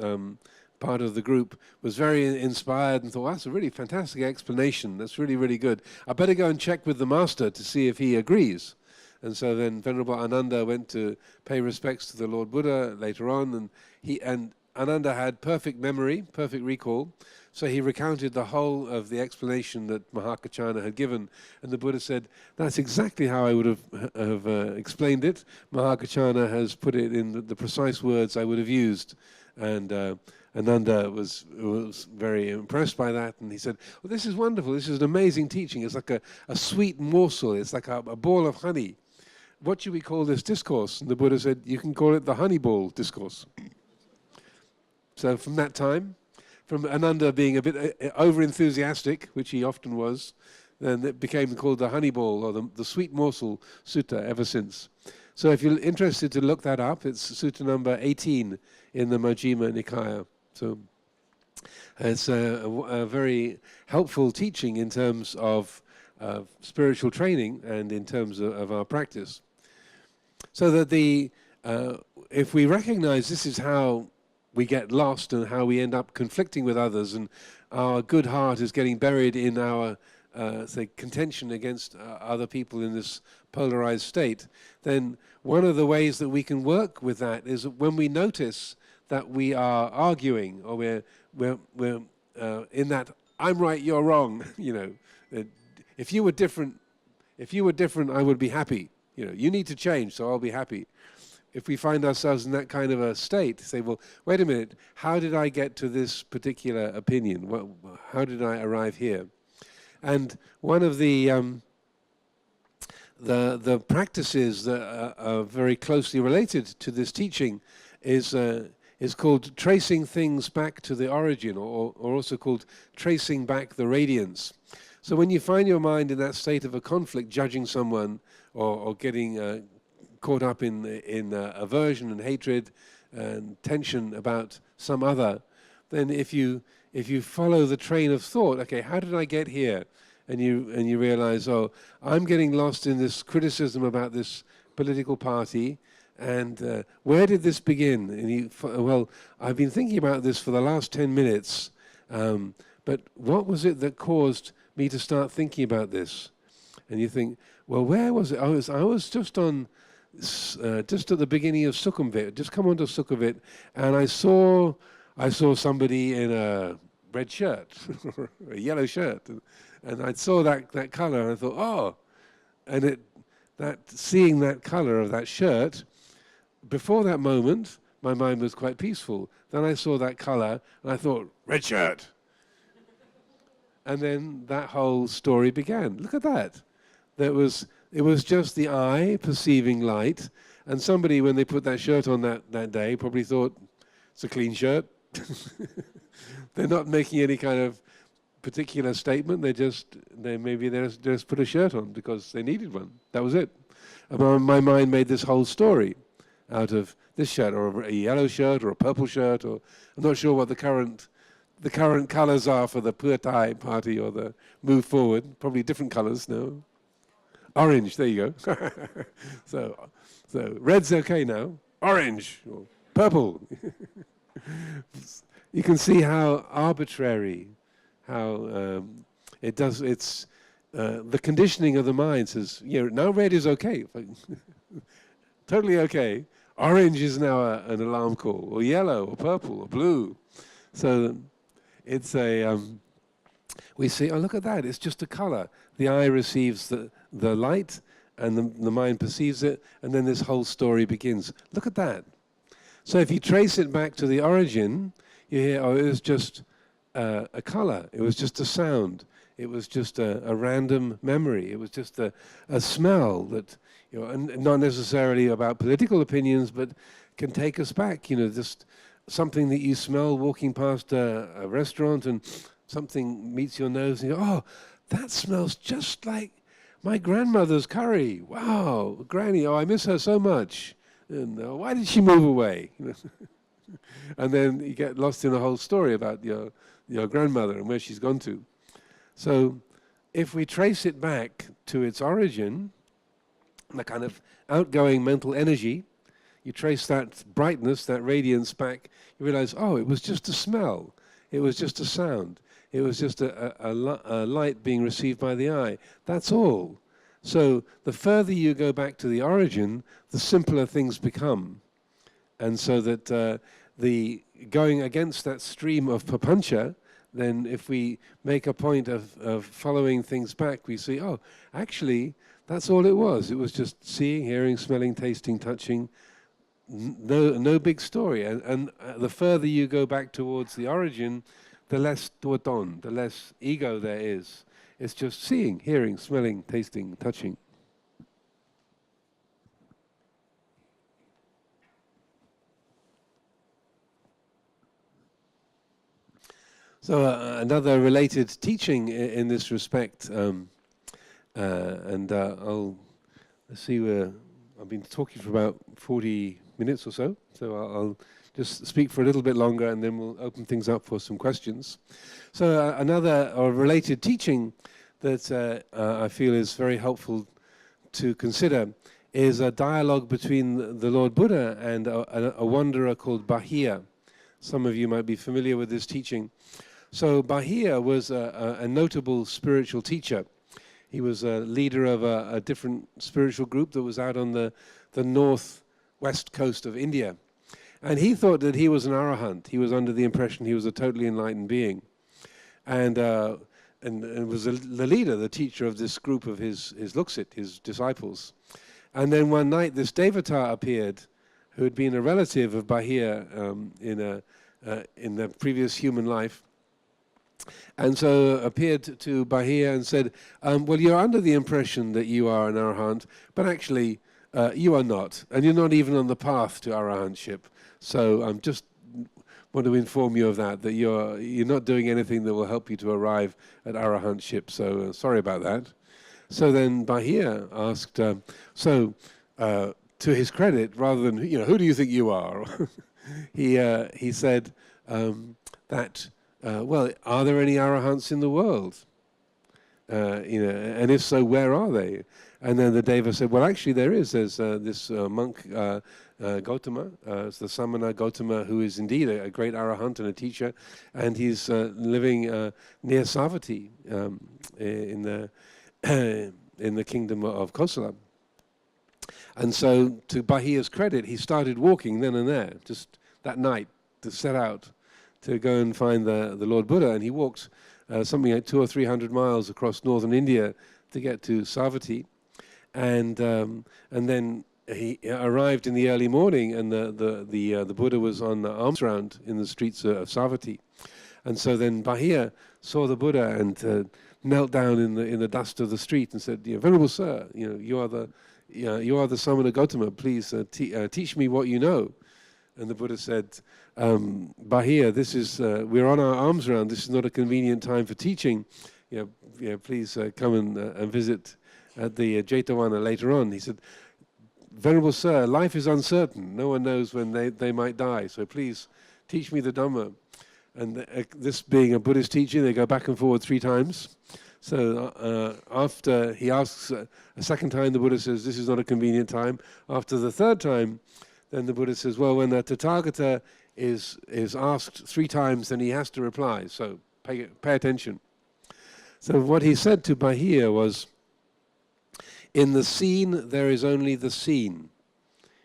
part of the group, was very inspired and thought, that's a really fantastic explanation. That's really, really good. I better go and check with the master to see if he agrees. And so then Venerable Ananda went to pay respects to the Lord Buddha later on, and Ananda had perfect memory, perfect recall. So he recounted the whole of the explanation that Mahakachana had given, and the Buddha said, that's exactly how I would have explained it. Mahakachana has put it in the precise words I would have used. And Ananda was very impressed by that, and he said, well, this is wonderful, this is an amazing teaching. It's like a sweet morsel, it's like a ball of honey. What should we call this discourse? And the Buddha said, you can call it the honey ball discourse. So from that time, from Ananda being a bit over-enthusiastic, which he often was, then it became called the honey ball, or the sweet morsel sutta ever since. So if you're interested to look that up, it's sutta number 18 in the Majjhima Nikaya. So it's a very helpful teaching in terms of spiritual training and in terms of our practice. So that the if we recognize this is how we get lost and how we end up conflicting with others, and our good heart is getting buried in our, say, contention against other people in this polarized state, then one of the ways that we can work with that is when we notice that we are arguing, or we're in that I'm right, you're wrong. You know, if you were different, I would be happy. You know, you need to change, so I'll be happy. If we find ourselves in that kind of a state, say, well, wait a minute, how did I get to this particular opinion? How did I arrive here? And one of the practices that are very closely related to this teaching is called tracing things back to the origin, or also called tracing back the radiance. So when you find your mind in that state of a conflict, judging someone, or getting caught up in aversion and hatred and tension about some other, then if you follow the train of thought, okay, how did I get here? And you realize, oh, I'm getting lost in this criticism about this political party, and where did this begin? And well, I've been thinking about this for the last 10 minutes, but what was it that caused me to start thinking about this? And you think, well, where was it? I was just on, just at the beginning of Sukhumvit, just come onto Sukhumvit, and I saw somebody in a red shirt, a yellow shirt, and I saw that color, and I thought, oh, and seeing that color of that shirt, before that moment, my mind was quite peaceful. Then I saw that color, and I thought, red shirt. And then that whole story began. Look at that. It was just the eye perceiving light, and somebody, when they put that shirt on that day, probably thought, it's a clean shirt. They're not making any kind of particular statement. They just put a shirt on because they needed one. That was it. And my mind made this whole story out of this shirt, or a yellow shirt, or a purple shirt, or I'm not sure what the current colors are for the Pheu Thai party or the Move Forward. Probably different colors now. Orange, there you go. So red's okay now. Orange or purple. You can see how arbitrary, how it's the conditioning of the mind says, you know, now red is okay, totally okay. Orange is now an alarm call, or yellow, or purple, or blue. So it's we see, oh, look at that, it's just a color. The eye receives the light, and the mind perceives it, and then this whole story begins. Look at that. So if you trace it back to the origin, you hear, oh, it was just a color, it was just a sound, it was just a random memory, it was just a smell that, you know, and not necessarily about political opinions, but can take us back, you know, just something that you smell walking past a restaurant, and something meets your nose, and you go, oh, that smells just like my grandmother's curry. Wow, Granny, oh, I miss her so much. And why did she move away? And then you get lost in a whole story about your grandmother and where she's gone to. So if we trace it back to its origin, the kind of outgoing mental energy, you trace that brightness, that radiance back, you realize, oh, it was just a smell. It was just a sound. It was just a light being received by the eye. That's all. So the further you go back to the origin, the simpler things become. And so that the going against that stream of papancha, then if we make a point of following things back, we see, oh, actually, that's all it was. It was just seeing, hearing, smelling, tasting, touching. No big story. And the further you go back towards the origin, the less tuaton, the less ego there is. It's just seeing, hearing, smelling, tasting, touching. So another related teaching in this respect, let's see where I've been talking for about 40 minutes or so I'll just speak for a little bit longer, and then we'll open things up for some questions. So another or related teaching that I feel is very helpful to consider is a dialogue between the Lord Buddha and a wanderer called Bahia. Some of you might be familiar with this teaching. So Bahia was a notable spiritual teacher. He was a leader of a different spiritual group that was out on the northwest coast of India. And he thought that he was an arahant. He was under the impression he was a totally enlightened being. And was the leader, the teacher of this group of his Luksit, his disciples. And then one night this Devata appeared, who had been a relative of Bahia in the previous human life. And so appeared to Bahia and said, well, you're under the impression that you are an arahant, but actually you are not. And you're not even on the path to arahantship. So I'm just want to inform you of that you're not doing anything that will help you to arrive at arahantship. So sorry about that. So then Bahia asked, to his credit, rather than, who do you think you are? he said that, well, are there any arahants in the world? And if so, where are they? And then the Deva said, well, actually there is. There's this monk, Gautama, it's the Samana Gautama, who is indeed a great arahant and a teacher, and he's living near Savatthi in the kingdom of Kosala. And so, to Bahia's credit, he started walking then and there, just that night, to set out to go and find the Lord Buddha. And he walked something like 200 or 300 miles across northern India to get to Savatthi. And then he arrived in the early morning, and the Buddha was on alms round in the streets of Savatthi. And so then Bahia saw the Buddha and knelt down in the dust of the street and said, "Venerable Sir, you are the Samana Gautama. Please teach me what you know." And the Buddha said, "Bahia, this is we're on our alms round. This is not a convenient time for teaching. Please come and visit at the Jetavana later on." He said, "Venerable Sir, life is uncertain. No one knows when they might die. So please teach me the Dhamma." And this being a Buddhist teaching, they go back and forward 3 times. So after he asks a second time, the Buddha says, "This is not a convenient time." After the 3rd time, then the Buddha says, "Well, when the Tathagata is asked 3 times, then he has to reply. So pay attention." So what he said to Bahia was, "In the seen, there is only the seen.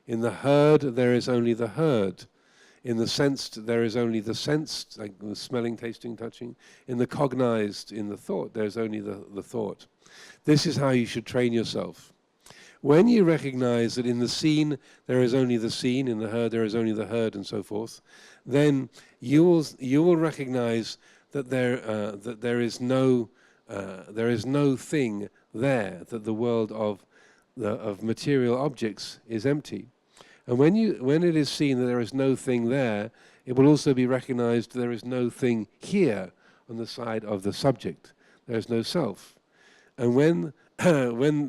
In the heard, there is only the heard. In the sensed, there is only the sensed," like the smelling, tasting, touching. "In the cognized, in the thought, there is only the thought." This is how you should train yourself. When you recognize that in the seen, there is only the seen, in the heard, there is only the heard, and so forth, then you will recognize that there is no thing there, that the world of material objects is empty. And when it is seen that there is no thing there, it will also be recognized there is no thing here on the side of the subject. There is no self. And when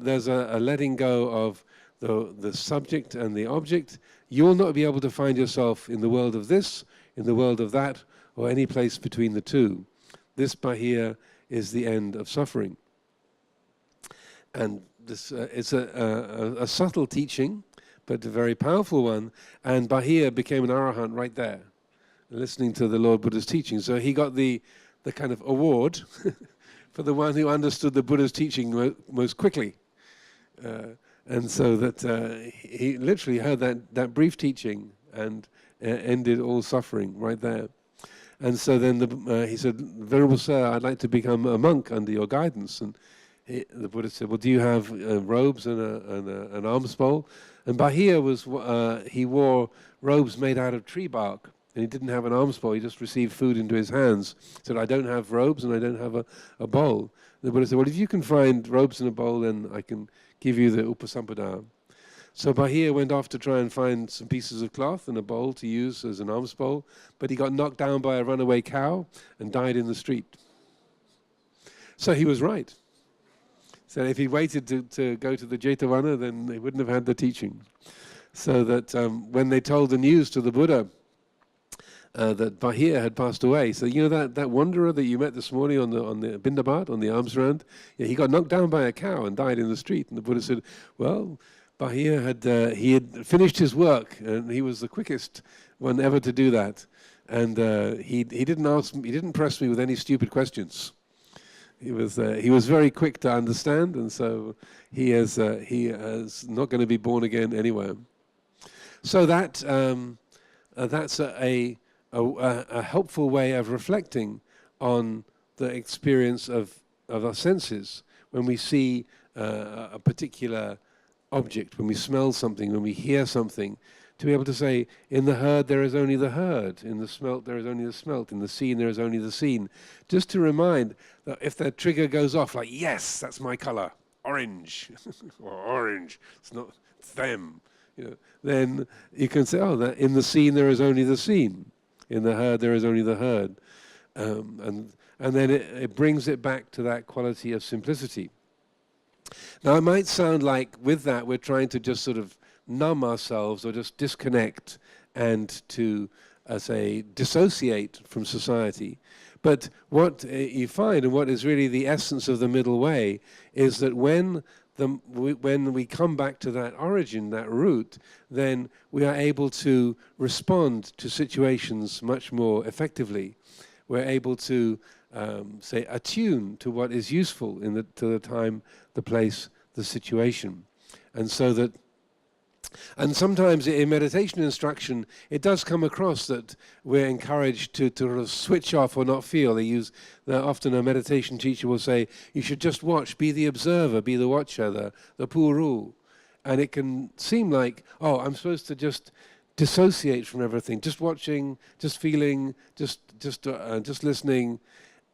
there's a letting go of the subject and the object, you will not be able to find yourself in the world of this, in the world of that, or any place between the two. This, Bahia, is the end of suffering. And this it's a subtle teaching, but a very powerful one. And Bahia became an arahant right there, listening to the Lord Buddha's teaching. So he got the kind of award for the one who understood the Buddha's teaching most quickly. And so that he literally heard that brief teaching and ended all suffering right there. And so then he said, "Venerable Sir, I'd like to become a monk under your guidance." And the Buddha said, "Well, do you have robes and an alms bowl?" And Bahia he wore robes made out of tree bark, and he didn't have an alms bowl. He just received food into his hands. He said, "I don't have robes and I don't have a bowl." And the Buddha said, "Well, if you can find robes and a bowl, then I can give you the upasampada." So Bahia went off to try and find some pieces of cloth and a bowl to use as an alms bowl, but he got knocked down by a runaway cow and died in the street. So he was right. So if he waited to go to the Jetavana, then they wouldn't have had the teaching. So that when they told the news to the Buddha that Bahia had passed away, so that wanderer that you met this morning on the Bindabat, on the alms round, he got knocked down by a cow and died in the street. And the Buddha said, "Well, Bahia he had finished his work, and he was the quickest one ever to do that. And he didn't press me with any stupid questions. He was very quick to understand, and so he is not going to be born again anywhere. So that's a helpful way of reflecting on the experience of our senses when we see a particular object, when we smell something, when we hear something, to be able to say, in the herd there is only the herd, in the smelt there is only the smelt, in the seen there is only the seen. Just to remind that if that trigger goes off, like, yes, that's my color, orange, or orange, it's them, then you can say, oh, that in the seen there is only the seen, in the herd there is only the herd. And then it brings it back to that quality of simplicity. Now, it might sound like with that we're trying to just sort of numb ourselves or just disconnect and to, say, dissociate from society. But what you find, and what is really the essence of the middle way, is that when we come back to that origin, that root, then we are able to respond to situations much more effectively. We're able to, say, attune to what is useful to the time, the place, the situation. And so that, and sometimes in meditation instruction, it does come across that we're encouraged to sort of switch off or not feel. Often a meditation teacher will say, you should just watch, be the observer, be the watcher, the puru. And it can seem like, oh, I'm supposed to just dissociate from everything, just watching, just feeling, just listening.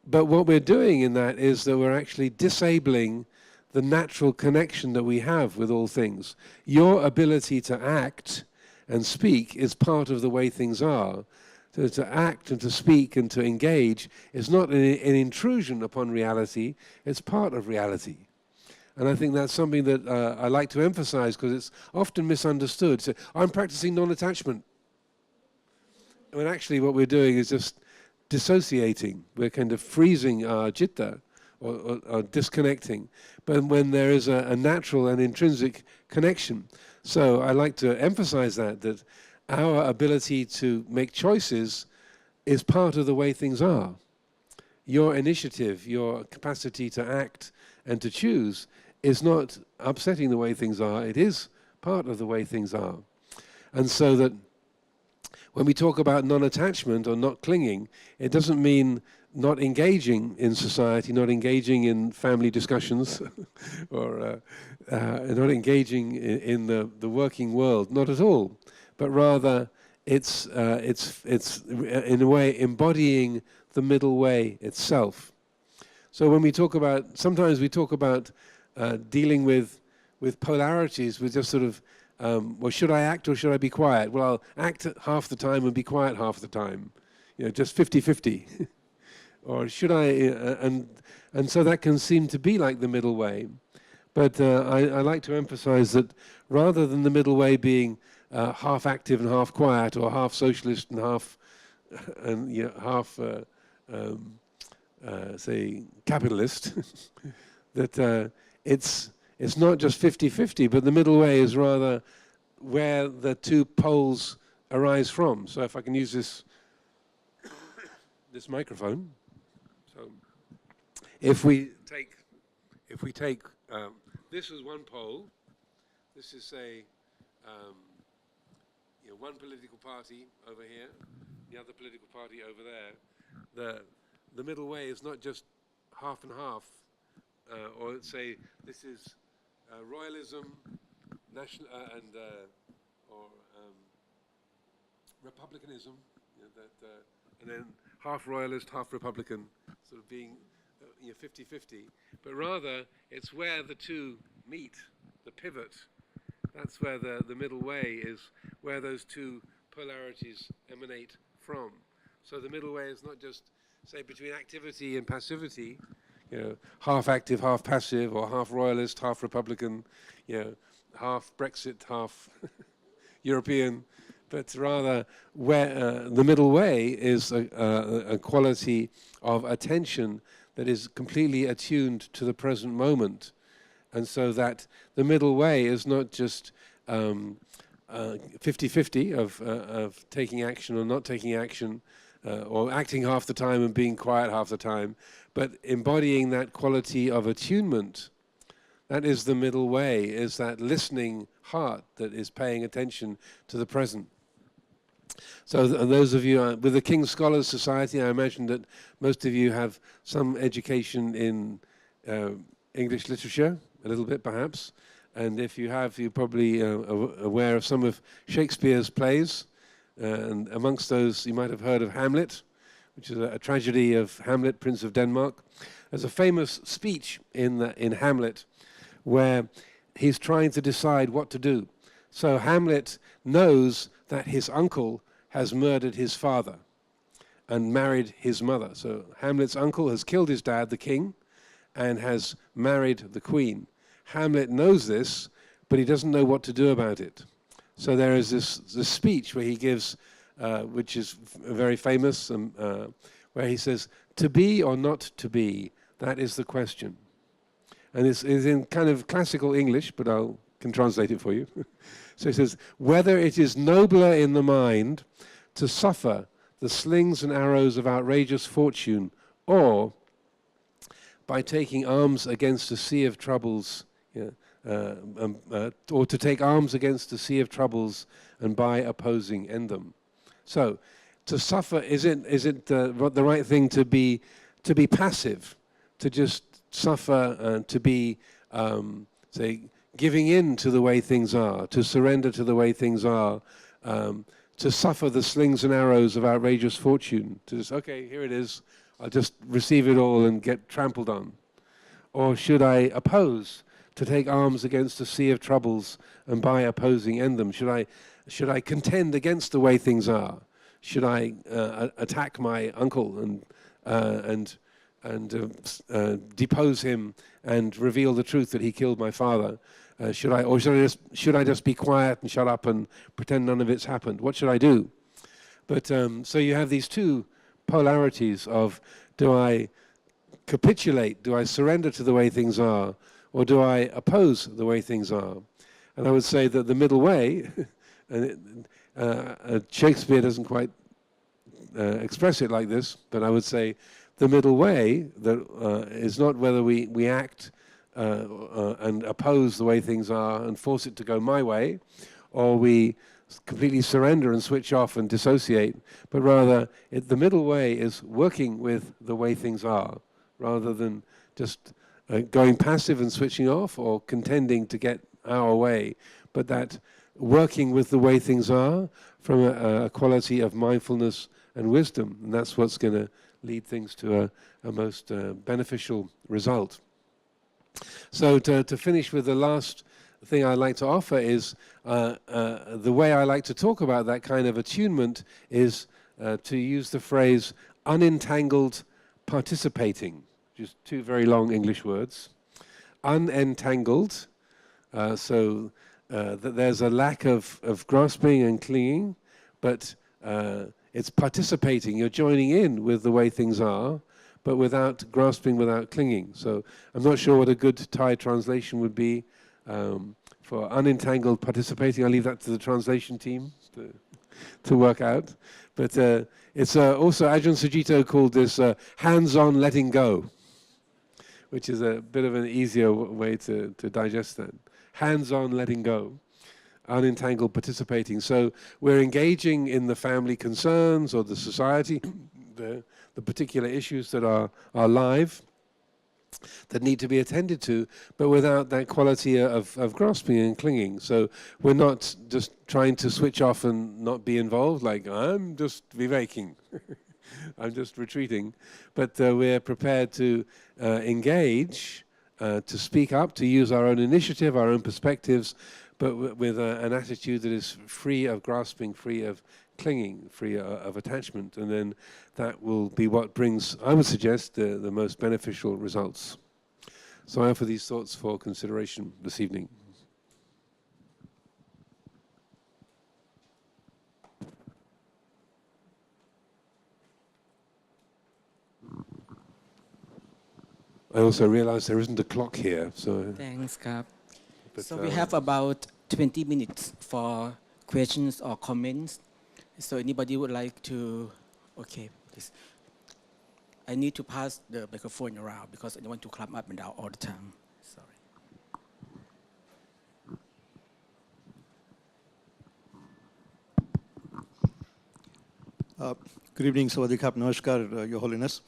But what we're doing in that is that we're actually disabling the natural connection that we have with all things. Your ability to act and speak is part of the way things are. To act and to speak and to engage is not an intrusion upon reality, it's part of reality. And I think that's something that I like to emphasize because it's often misunderstood. So, I'm practicing non-attachment. When actually what we're doing is just dissociating. We're kind of freezing our citta, or disconnecting, but when there is a natural and intrinsic connection. So I like to emphasize that our ability to make choices is part of the way things are. Your initiative, your capacity to act and to choose is not upsetting the way things are, it is part of the way things are. And so that when we talk about non-attachment or not clinging, it doesn't mean not engaging in society, not engaging in family discussions, or not engaging in the working world, not at all. But rather, it's in a way embodying the middle way itself. So when we talk about, sometimes we talk about dealing with polarities, with just sort of, well, should I act or should I be quiet? Well, I'll act half the time and be quiet half the time. Just 50-50. Or should I, and so that can seem to be like the middle way. But I like to emphasize that rather than the middle way being half active and half quiet, or half socialist and half, say, capitalist, that it's not just 50-50, but the middle way is rather where the two poles arise from. So if I can use this microphone. So if we take this as one pole, this is, say, one political party over here, the other political party over there. The middle way is not just half and half, or let's say this is royalism, national or republicanism, and then half royalist, half republican, sort of being 50-50. But rather, it's where the two meet, the pivot. That's where the middle way is, where those two polarities emanate from. So the middle way is not just, say, between activity and passivity, half active, half passive, or half royalist, half republican, half Brexit, half European, but rather where the middle way is a quality of attention that is completely attuned to the present moment, And so that the middle way is not just 50-50 of taking action or not taking action, or acting half the time and being quiet half the time, but embodying that quality of attunement. That is the middle way, is that listening heart that is paying attention to the present. So those of you with the King's Scholars Society, I imagine that most of you have some education in English literature, a little bit perhaps, and if you have, you're probably aware of some of Shakespeare's plays, and amongst those you might have heard of Hamlet, which is a tragedy of Hamlet, Prince of Denmark. There's a famous speech in Hamlet where he's trying to decide what to do. So Hamlet knows that his uncle has murdered his father and married his mother. So Hamlet's uncle has killed his dad, the king, and has married the queen. Hamlet knows this, but he doesn't know what to do about it. So there is this speech where he gives, which is very famous, where he says, "To be or not to be, that is the question." And it's in kind of classical English, but I can translate it for you. So he says, "Whether it is nobler in the mind to suffer the slings and arrows of outrageous fortune, or by taking arms against a sea of troubles, or to take arms against a sea of troubles and by opposing end them." So, to suffer, is it the right thing to be passive, to just suffer, and to be, say, giving in to the way things are, to surrender to the way things are, to suffer the slings and arrows of outrageous fortune, to just, okay, here it is, I'll just receive it all and get trampled on? Or should I oppose, to take arms against a sea of troubles and by opposing end them? Should I contend against the way things are? Should I attack my uncle and depose him and reveal the truth that he killed my father? Should I just be quiet and shut up and pretend none of it's happened? What should I do? But so you have these two polarities of, do I capitulate, do I surrender to the way things are, or do I oppose the way things are? And I would say that the middle way, and Shakespeare doesn't quite express it like this, but I would say the middle way that is not whether we act and oppose the way things are and force it to go my way, or we completely surrender and switch off and dissociate, but rather the middle way is working with the way things are, rather than just going passive and switching off or contending to get our way, but that working with the way things are from a quality of mindfulness and wisdom, and that's what's going to lead things to a most beneficial result. So to finish with the last thing I'd like to offer is the way I like to talk about that kind of attunement is to use the phrase unentangled participating, just two very long English words. Unentangled, so that there's a lack of grasping and clinging, but it's participating, you're joining in with the way things are, but without grasping, without clinging. So I'm not sure what a good Thai translation would be for unentangled participating. I'll leave that to the translation team to work out. But it's also, Ajahn Sujito called this hands-on letting go, which is a bit of an easier way to digest that. Hands-on letting go, unentangled participating. So we're engaging in the family concerns or the society, the particular issues that are live, that need to be attended to, but without that quality of grasping and clinging. So we're not just trying to switch off and not be involved, like I'm just viveking, I'm just retreating, but we're prepared to engage, to speak up, to use our own initiative, our own perspectives, but with an attitude that is free of grasping, free of clinging, free of attachment, and then that will be what brings, I would suggest, the most beneficial results. So I offer these thoughts for consideration this evening. I also realized there isn't a clock here, so... Thanks, Kap. But, So we have about 20 minutes for questions or comments. So anybody would like to, okay, please. I need to pass the microphone around because I don't want to climb up and down all the time. Sorry. Good evening, Sawadee Kap, Namaskar, Your Holiness.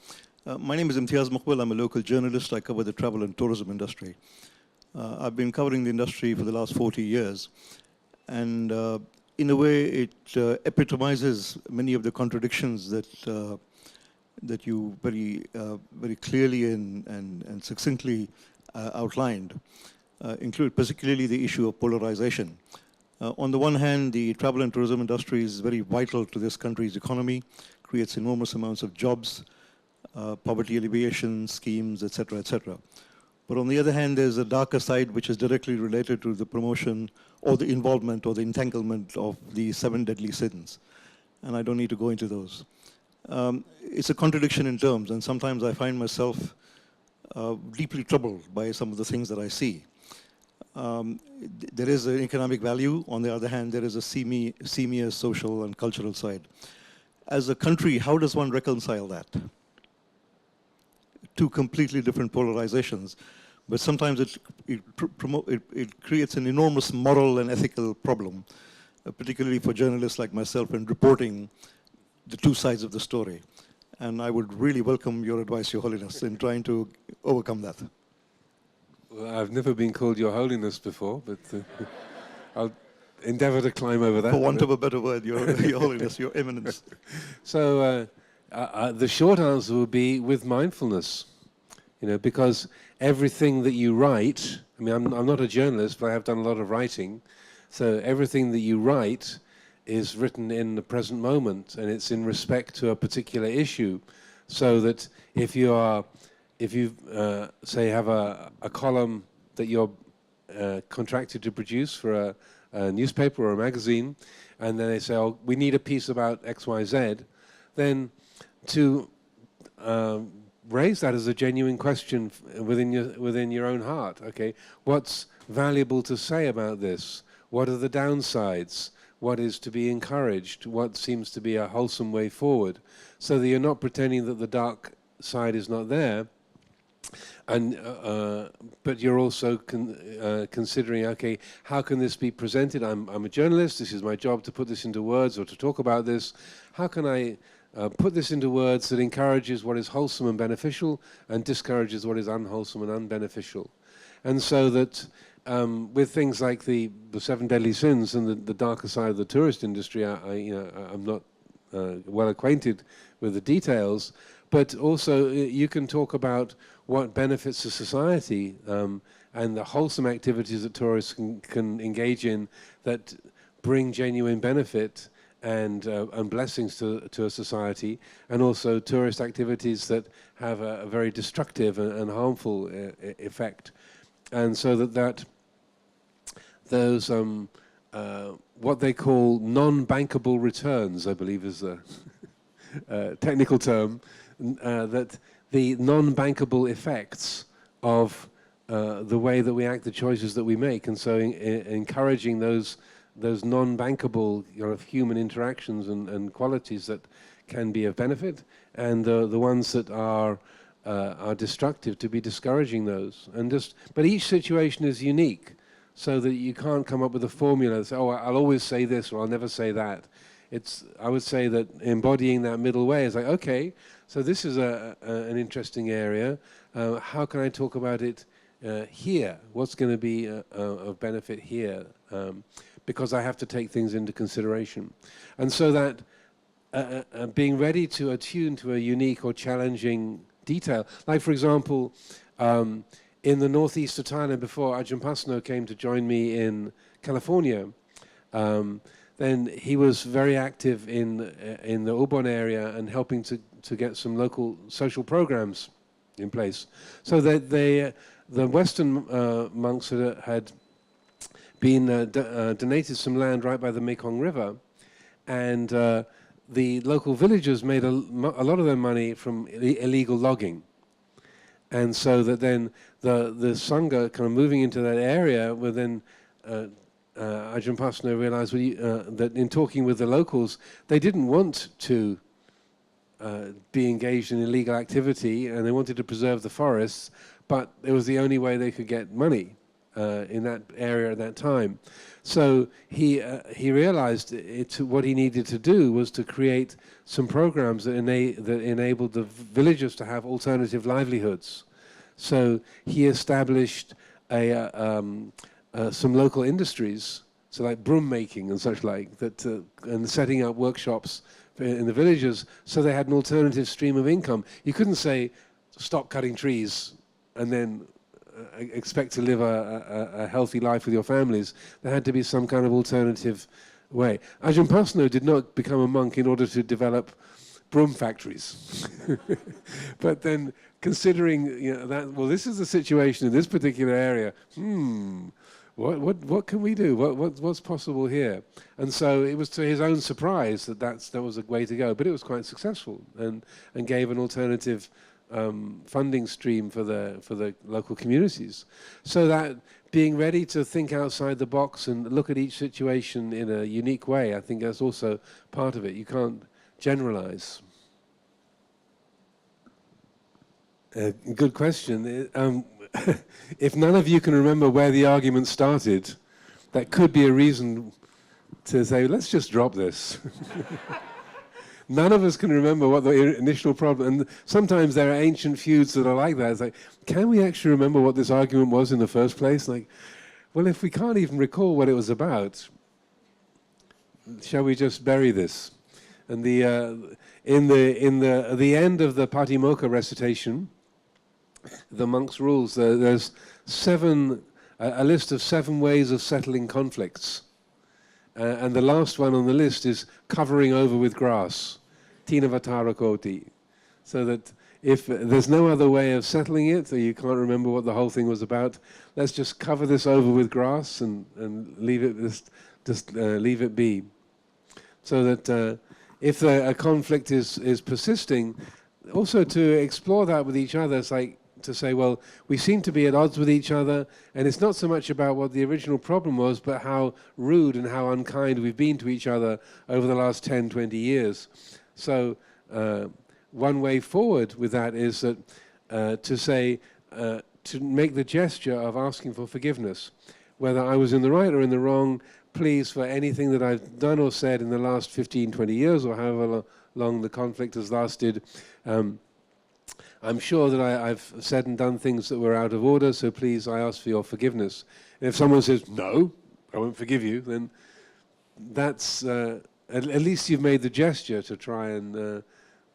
My name is Imtiaz Muqbil. I'm a local journalist. I cover the travel and tourism industry. I've been covering the industry for the last 40 years. And in a way, it epitomizes many of the contradictions that you very clearly and succinctly outlined, include particularly the issue of polarization. On the one hand, the travel and tourism industry is very vital to this country's economy, creates enormous amounts of jobs, poverty alleviation schemes, etc., etc. But on the other hand, there's a darker side which is directly related to the promotion or the involvement or the entanglement of the 7 deadly sins. And I don't need to go into those. It's a contradiction in terms, and sometimes I find myself deeply troubled by some of the things that I see. There is an economic value. On the other hand, there is a seamier social and cultural side. As a country, how does one reconcile that? Two completely different polarizations, but sometimes it creates an enormous moral and ethical problem, particularly for journalists like myself in reporting the two sides of the story. And I would really welcome your advice, Your Holiness, in trying to overcome that. Well, I've never been called Your Holiness before, but I'll endeavor to climb over that. For want of a better word, Your Holiness, Your Eminence. So the short answer would be with mindfulness, because everything that you write, I mean, I'm not a journalist, but I have done a lot of writing, so everything that you write is written in the present moment, and it's in respect to a particular issue, so that if you say have a column that you're contracted to produce for a newspaper or a magazine, and then they say, oh, we need a piece about X, Y, Z, then to raise that as a genuine question within your own heart. Okay, what's valuable to say about this? What are the downsides? What is to be encouraged? What seems to be a wholesome way forward? So that you're not pretending that the dark side is not there, and but you're also considering, okay, how can this be presented? I'm a journalist. This is my job to put this into words or to talk about this. How can I put this into words that encourages what is wholesome and beneficial and discourages what is unwholesome and unbeneficial? And so that with things like the 7 deadly sins and the darker side of the tourist industry, I'm not well acquainted with the details, but also you can talk about what benefits the society and the wholesome activities that tourists can engage in that bring genuine benefit and blessings to a society, and also tourist activities that have a very destructive and harmful effect. And so that those what they call non-bankable returns, I believe is the technical term, that the non-bankable effects of the way that we act, the choices that we make, and so encouraging those non-bankable human interactions and qualities that can be of benefit, and the ones that are destructive, to be discouraging those. But each situation is unique, so that you can't come up with a formula that says, oh, I'll always say this or I'll never say that. I would say that embodying that middle way is like, okay, so this is an interesting area. How can I talk about it here? What's going to be of benefit here? Because I have to take things into consideration. And so that being ready to attune to a unique or challenging detail. Like, for example, in the northeast of Thailand, before Ajahn Amaro came to join me in California, then he was very active in the Ubon area and helping to get some local social programs in place. So that the Western monks had been donated some land right by the Mekong River, and the local villagers made a lot of their money from illegal logging. And so that then the Sangha kind of moving into that area, where then Ajahn Pasanno realized that in talking with the locals, they didn't want to be engaged in illegal activity, and they wanted to preserve the forests, but it was the only way they could get money in that area at that time. So he realized what he needed to do was to create some programs that enabled the villagers to have alternative livelihoods. So he established some local industries, so like broom making and such like, and setting up workshops in the villages, so they had an alternative stream of income. You couldn't say, stop cutting trees and then expect to live a healthy life with your families. There had to be some kind of alternative way. Ajahn Pasanno did not become a monk in order to develop broom factories. But then considering that, well, this is the situation in this particular area, what can we do? What's possible here? And so it was to his own surprise that was a way to go. But it was quite successful and gave an alternative funding stream for the local communities. So that being ready to think outside the box and look at each situation in a unique way, I think that's also part of it. You can't generalize. Good question. If none of you can remember where the argument started, that could be a reason to say, let's just drop this. None of us can remember what the initial problem, and sometimes there are ancient feuds that are like that. It's like, can we actually remember what this argument was in the first place? Like, well, if we can't even recall what it was about, shall we just bury this? And in the end of the Patimokkha recitation, the monk's rules, there's a list of 7 ways of settling conflicts. And the last one on the list is covering over with grass, Tinavatara Koti. So that if there's no other way of settling it, or you can't remember what the whole thing was about, let's just cover this over with grass and leave it just leave it be. So that if a conflict is persisting, also to explore that with each other. It's like to say, well, we seem to be at odds with each other, and it's not so much about what the original problem was, but how rude and how unkind we've been to each other over the last 10, 20 years. So one way forward with that is that to say, to make the gesture of asking for forgiveness, whether I was in the right or in the wrong, please, for anything that I've done or said in the last 15, 20 years, or however long the conflict has lasted, I'm sure that I've said and done things that were out of order, so please, I ask for your forgiveness. And if someone says, no, I won't forgive you, then that's, at least you've made the gesture to try and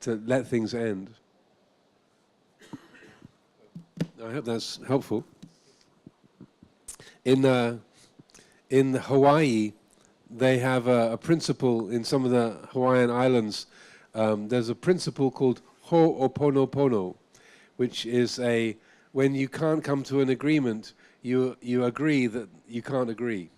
to let things end. I hope that's helpful. In Hawaii, they have a principle in some of the Hawaiian islands. There's a principle called Ho'oponopono, which is when you can't come to an agreement, you agree that you can't agree.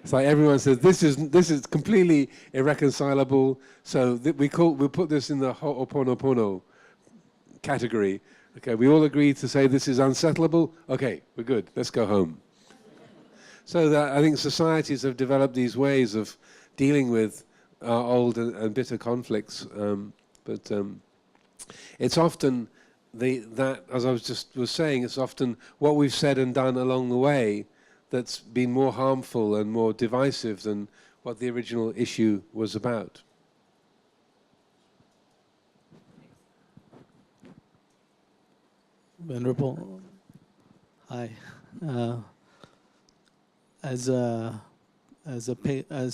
It's like everyone says, this is completely irreconcilable, so we'll put this in the Ho'oponopono category. Okay, we all agree to say this is unsettleable. Okay, we're good, let's go home. So that I think societies have developed these ways of dealing with old and bitter conflicts, but it's often as I was saying, it's often what we've said and done along the way that's been more harmful and more divisive than what the original issue was about. Venerable, hi. As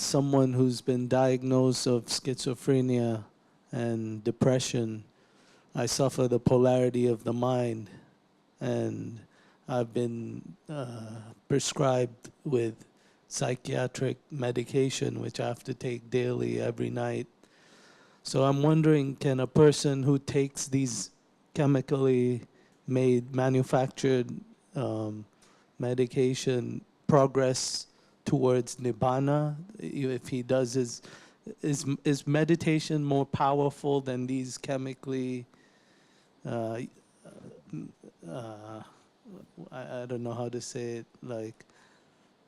someone who's been diagnosed of schizophrenia and depression, I suffer the polarity of the mind, and I've been prescribed with psychiatric medication, which I have to take daily, every night. So I'm wondering, can a person who takes these chemically made, manufactured medication progress towards nibbana? If he does is meditation more powerful than these chemically I don't know how to say it, like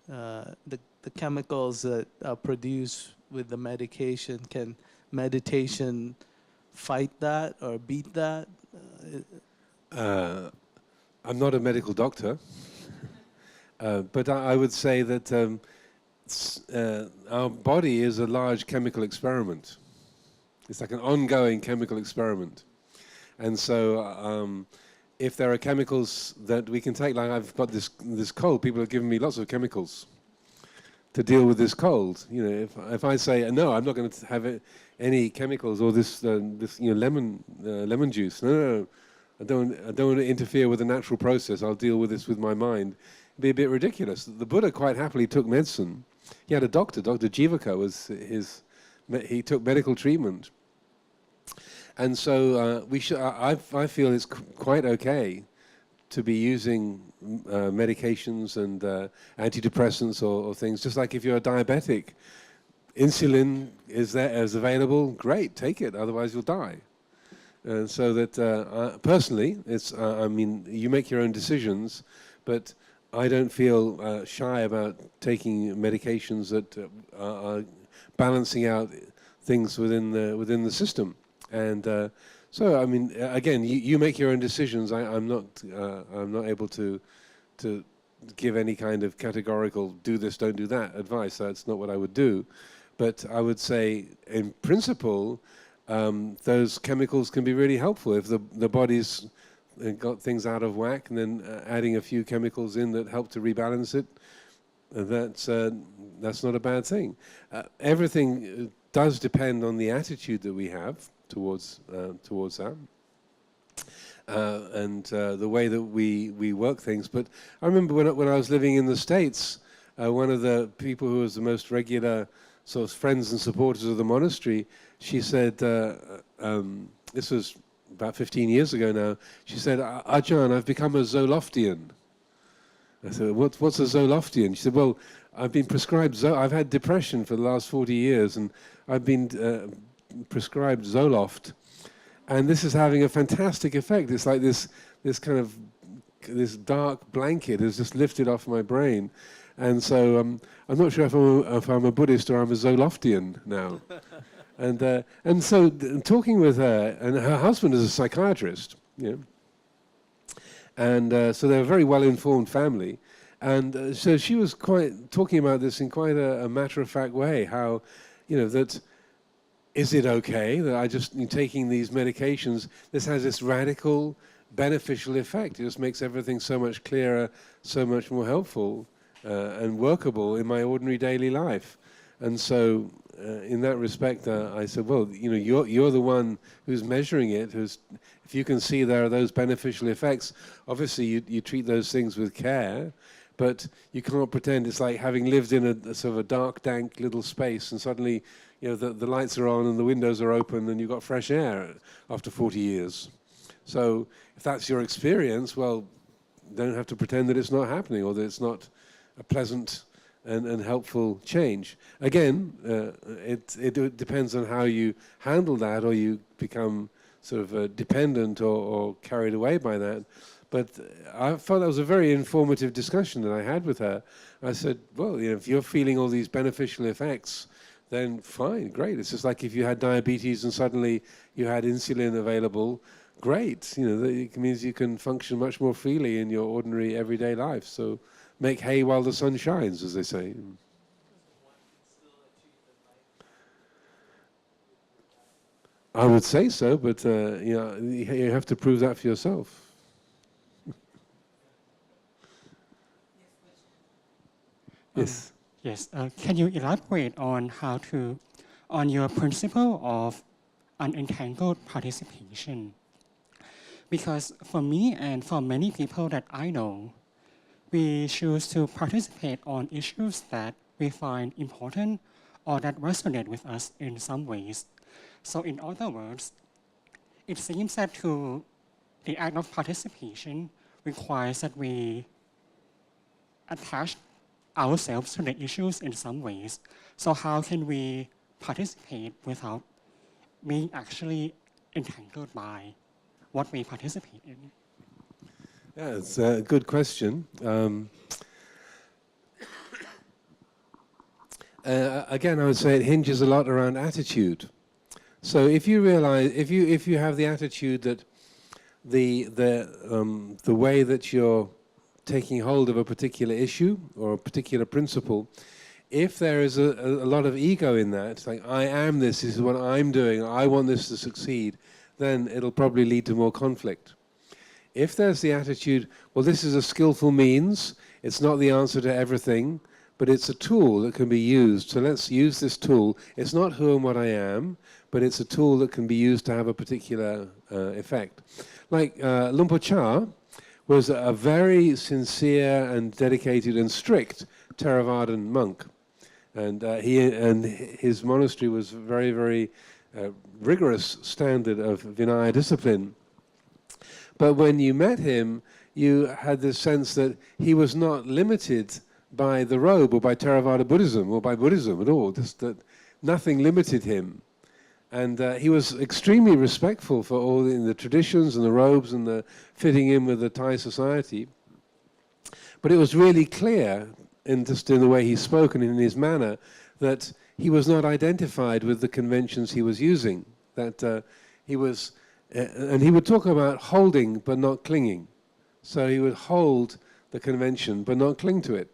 the chemicals that are produced with the medication. Can meditation fight that or beat that? I'm not a medical doctor, but I would say that our body is a large chemical experiment. It's like an ongoing chemical experiment. And so if there are chemicals that we can take, like I've got this cold, people have given me lots of chemicals to deal with this cold. You know, if I say, no, I'm not going to have any chemicals or this lemon juice. No. I don't want to interfere with the natural process. I'll deal with this with my mind. It'd be a bit ridiculous. The Buddha quite happily took medicine. He had a doctor. Dr. Jivaka was he took medical treatment. And so I feel it's quite okay to be using medications and antidepressants or things. Just like if you're a diabetic, insulin is available. Great, take it. Otherwise, you'll die. So that personally, it's I mean, you make your own decisions, but I don't feel shy about taking medications that are balancing out things within the system. And so, I mean, again, you make your own decisions. I'm not able to give any kind of categorical do this, don't do that advice. That's not what I would do. But I would say, in principle, those chemicals can be really helpful if the body's got things out of whack, and then adding a few chemicals in that help to rebalance it. That's not a bad thing. Everything does depend on the attitude that we have towards that, and the way that we work things. But I remember when I was living in the States, one of the people who was the most regular sort of friends and supporters of the monastery, she said, this was about 15 years ago now, she said, Ajahn, I've become a Zoloftian. I said, what's a Zoloftian? She said, well, I've been prescribed, I've had depression for the last 40 years, and I've been prescribed Zoloft, and this is having a fantastic effect. It's like this kind of, this dark blanket has just lifted off my brain. And so I'm not sure if I'm a Buddhist or I'm a Zoloftian now. And so talking with her, and her husband is a psychiatrist, you know, and so they're a very well-informed family. And so she was talking about this in quite a matter-of-fact way, how, you know, that is it okay that I just taking these medications, this has this radical beneficial effect. It just makes everything so much clearer, so much more helpful and workable in my ordinary daily life. And so in that respect, I said, well, you know, you're the one who's measuring it, if you can see there are those beneficial effects, obviously you treat those things with care, but you can't pretend it's like having lived in a sort of a dark, dank little space, and suddenly, you know, the lights are on and the windows are open and you've got fresh air after 40 years. So if that's your experience, well, don't have to pretend that it's not happening or that it's not a pleasant and helpful change. Again, it depends on how you handle that, or you become sort of dependent or carried away by that. But I thought that was a very informative discussion that I had with her. I said, well, you know, if you're feeling all these beneficial effects, then fine, great. It's just like if you had diabetes and suddenly you had insulin available, great. You know, it means you can function much more freely in your ordinary everyday life. So make hay while the sun shines, as they say. I would say so, but you know, you have to prove that for yourself. Yes. Yes. Can you elaborate on your principle of unentangled participation? Because for me and for many people that I know, we choose to participate on issues that we find important or that resonate with us in some ways. So in other words, it seems that the act of participation requires that we attach ourselves to the issues in some ways. So how can we participate without being actually entangled by what we participate in? Yeah, it's a good question. Again, I would say it hinges a lot around attitude. So if you realize, if you have the attitude that the way that you're taking hold of a particular issue or a particular principle, if there is a lot of ego in that, like I am this is what I'm doing, I want this to succeed, then it'll probably lead to more conflict. If there's the attitude, well, this is a skillful means, it's not the answer to everything, but it's a tool that can be used. So let's use this tool. It's not who and what I am, but it's a tool that can be used to have a particular effect. Like Lumpur Cha was a very sincere and dedicated and strict Theravadan monk. And his monastery was very, very rigorous standard of Vinaya discipline. But when you met him, you had this sense that he was not limited by the robe or by Theravada Buddhism or by Buddhism at all, just that nothing limited him. And he was extremely respectful for all the traditions and the robes and the fitting in with the Thai society. But it was really clear, just in the way he spoke and in his manner, that he was not identified with the conventions he was using. That he was, and he would talk about holding but not clinging. So he would hold the convention but not cling to it.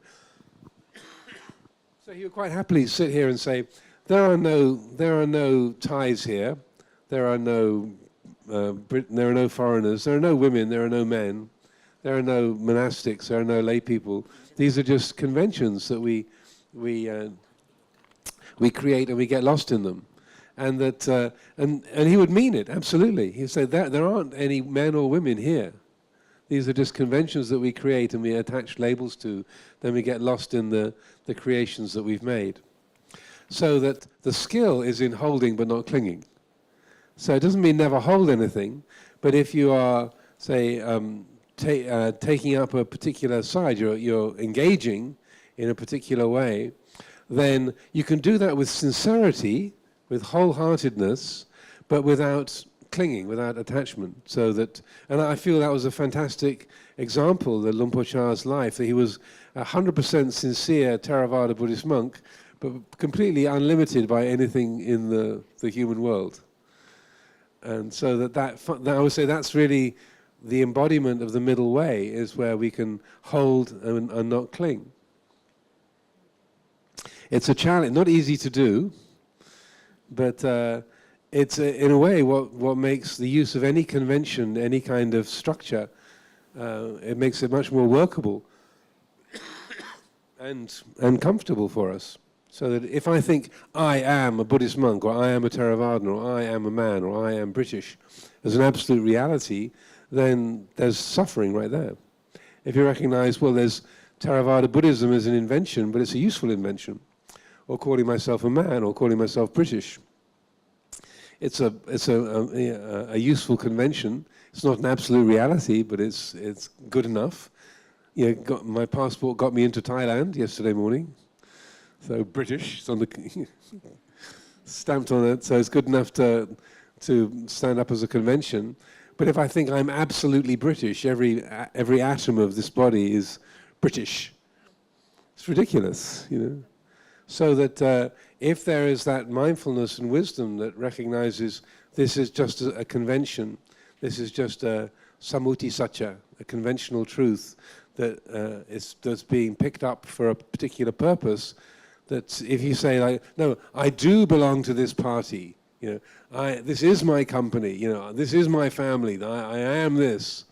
So he would quite happily sit here and say, there are no Thais here, there are no foreigners, there are no women, there are no men, there are no monastics, there are no lay people. These are just conventions that we create and we get lost in them. And that and he would mean it, absolutely. He said that there aren't any men or women here. These are just conventions that we create and we attach labels to, then we get lost in the creations that we've made. So that the skill is in holding but not clinging. So it doesn't mean never hold anything, but if you are, say, taking up a particular side, you're engaging in a particular way, then you can do that with sincerity, with wholeheartedness, but without clinging, without attachment. So that, and I feel that was a fantastic example, the Lumpur Cha's life, that he was 100% sincere Theravada Buddhist monk, but completely unlimited by anything in the human world. And so that I would say that's really the embodiment of the middle way, is where we can hold and not cling. It's a challenge, not easy to do, but it's in a way what makes the use of any convention, any kind of structure, it makes it much more workable and comfortable for us. So that if I think I am a Buddhist monk, or I am a Theravadan, or I am a man, or I am British, as an absolute reality, then there's suffering right there. If you recognize, well, there's Theravada Buddhism as an invention, but it's a useful invention, or calling myself a man, or calling myself British, it's a useful convention. It's not an absolute reality, but it's good enough. You know, my passport got me into Thailand yesterday morning. So British, it's on the stamped on it, so it's good enough to stand up as a convention. But if I think I'm absolutely British, every atom of this body is British, it's ridiculous, you know. So that if there is that mindfulness and wisdom that recognizes this is just a convention, this is just a samuti satcha, a conventional truth that's being picked up for a particular purpose, that if you say, like, no, I do belong to this party, you know, this is my company, you know, this is my family, I am this,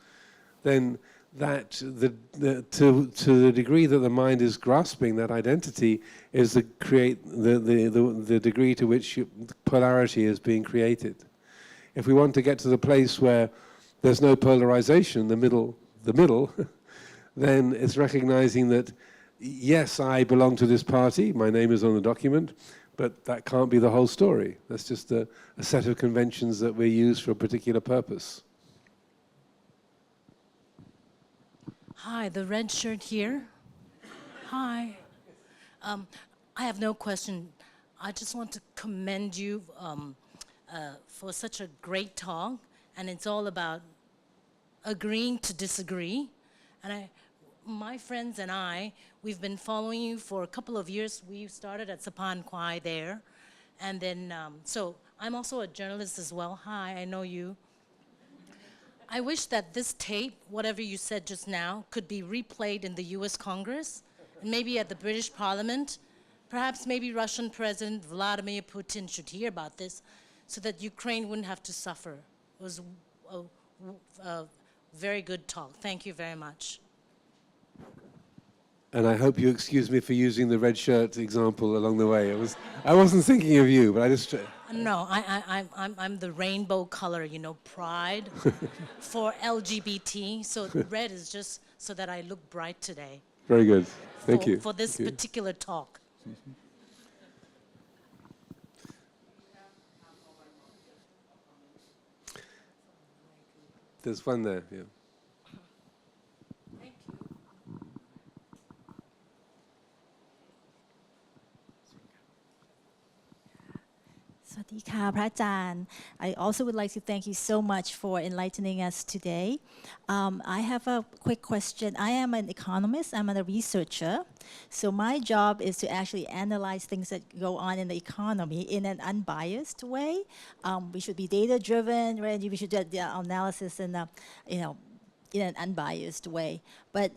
then that to the degree that the mind is grasping that identity is the degree to which polarity is being created. If we want to get to the place where there's no polarization, the middle, then it's recognizing that yes, I belong to this party, my name is on the document, but that can't be the whole story. That's just a set of conventions that we use for a particular purpose. Hi, the red shirt here. Hi. I have no question. I just want to commend you for such a great talk, and it's all about agreeing to disagree, And my friends and I, we've been following you for a couple of years. We started at Sapan Kwai there. And then, so I'm also a journalist as well. Hi, I know you. I wish that this tape, whatever you said just now, could be replayed in the US Congress, and maybe at the British Parliament. Perhaps maybe Russian President Vladimir Putin should hear about this so that Ukraine wouldn't have to suffer. It was a very good talk. Thank you very much. And I hope you excuse me for using the red shirt example along the way. I wasn't thinking of you, but I just... No, I'm the rainbow color, you know, pride for LGBT. So red is just so that I look bright today. Very good. Thank you. For this particular talk. There's one there, yeah. Swadika, Prajaan. I also would like to thank you so much for enlightening us today. I have a quick question. I am an economist, I'm a researcher. So my job is to actually analyze things that go on in the economy in an unbiased way. We should be data-driven, right? We should do the analysis in an unbiased way. But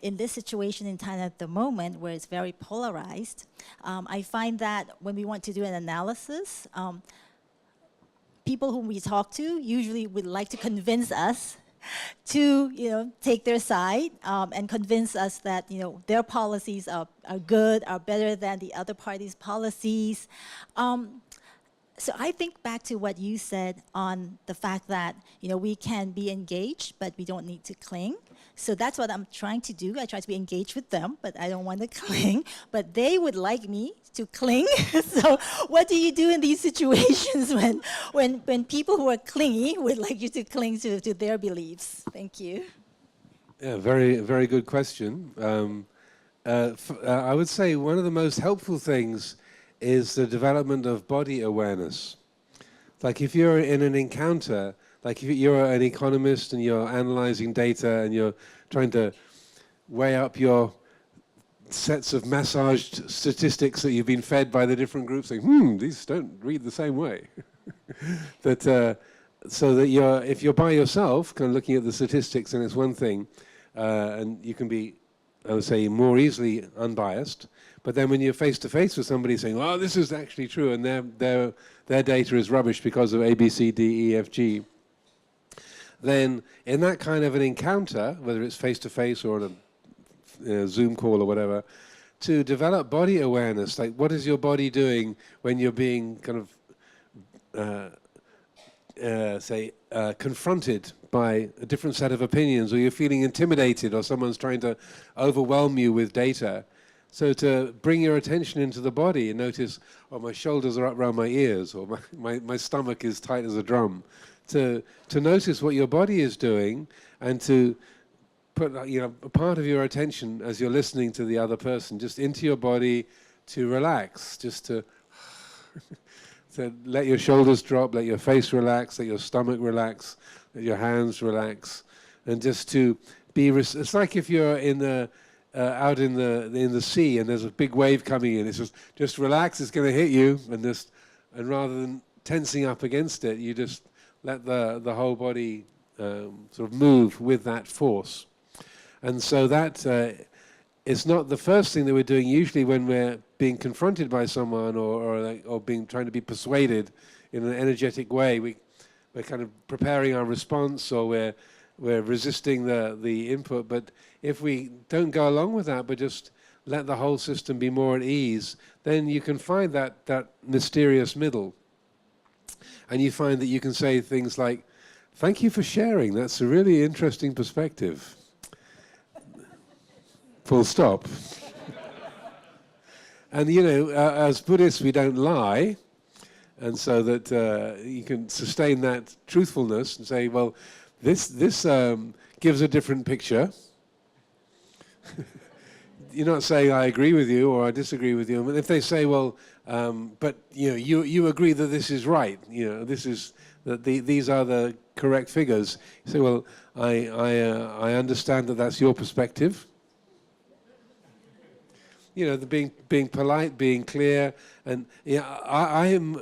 in this situation in Thailand at the moment, where it's very polarized, I find that when we want to do an analysis, people whom we talk to usually would like to convince us to take their side and convince us that their policies are good, are better than the other party's policies. So I think back to what you said on the fact that we can be engaged, but we don't need to cling. So that's what I'm trying to do. I try to be engaged with them, but I don't want to cling. But they would like me to cling. So what do you do in these situations when people who are clingy would like you to cling to their beliefs? Thank you. Yeah, very, very good question. I would say one of the most helpful things is the development of body awareness. Like if you're in an encounter, like if you're an economist and you're analyzing data and you're trying to weigh up your sets of massaged statistics that you've been fed by the different groups, saying, these don't read the same way. So that if you're by yourself, kind of looking at the statistics, and it's one thing, and you can be, I would say, more easily unbiased. But then when you're face to face with somebody saying, "Oh, this is actually true," and their data is rubbish because of A, B, C, D, E, F, G, then in that kind of an encounter, whether it's face to face or on a Zoom call or whatever, to develop body awareness, like what is your body doing when you're being kind of confronted by a different set of opinions, or you're feeling intimidated, or someone's trying to overwhelm you with data. So to bring your attention into the body and notice, oh, my shoulders are up around my ears, or my stomach is tight as a drum. To notice what your body is doing, and to put a part of your attention as you're listening to the other person just into your body, to relax, just to let your shoulders drop, let your face relax, let your stomach relax, let your hands relax, and just to be. It's like if you're out in the sea and there's a big wave coming in. It's just relax. It's going to hit you, and rather than tensing up against it, you just let the whole body sort of move with that force. And so that is not the first thing that we're doing. Usually, when we're being confronted by someone or trying to be persuaded in an energetic way, we're kind of preparing our response, or we're resisting the input. But if we don't go along with that, but just let the whole system be more at ease, then you can find that mysterious middle. And you find that you can say things like, "Thank you for sharing. That's a really interesting perspective." Full stop. And as Buddhists, we don't lie. And so that you can sustain that truthfulness and say, well, this gives a different picture. you're not saying I agree with you or I disagree with you. And if they say, well, but you agree that this is right, this is that these are the correct figures. You say, well, I understand that that's your perspective. Being polite, being clear, and I am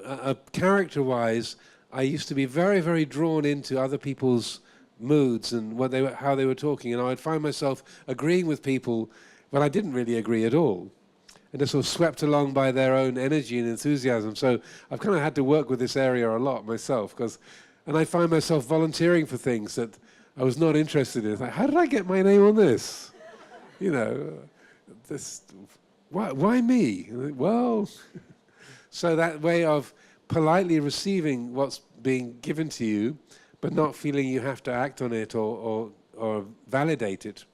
character-wise, I used to be very, very drawn into other people's moods and how they were talking, and I'd find myself agreeing with people when I didn't really agree at all, and just sort of swept along by their own energy and enthusiasm. So I've kind of had to work with this area a lot myself, and I find myself volunteering for things that I was not interested in. It's like, how did I get my name on this? Why me? Well, so that way of politely receiving what's being given to you, but not feeling you have to act on it or validate it.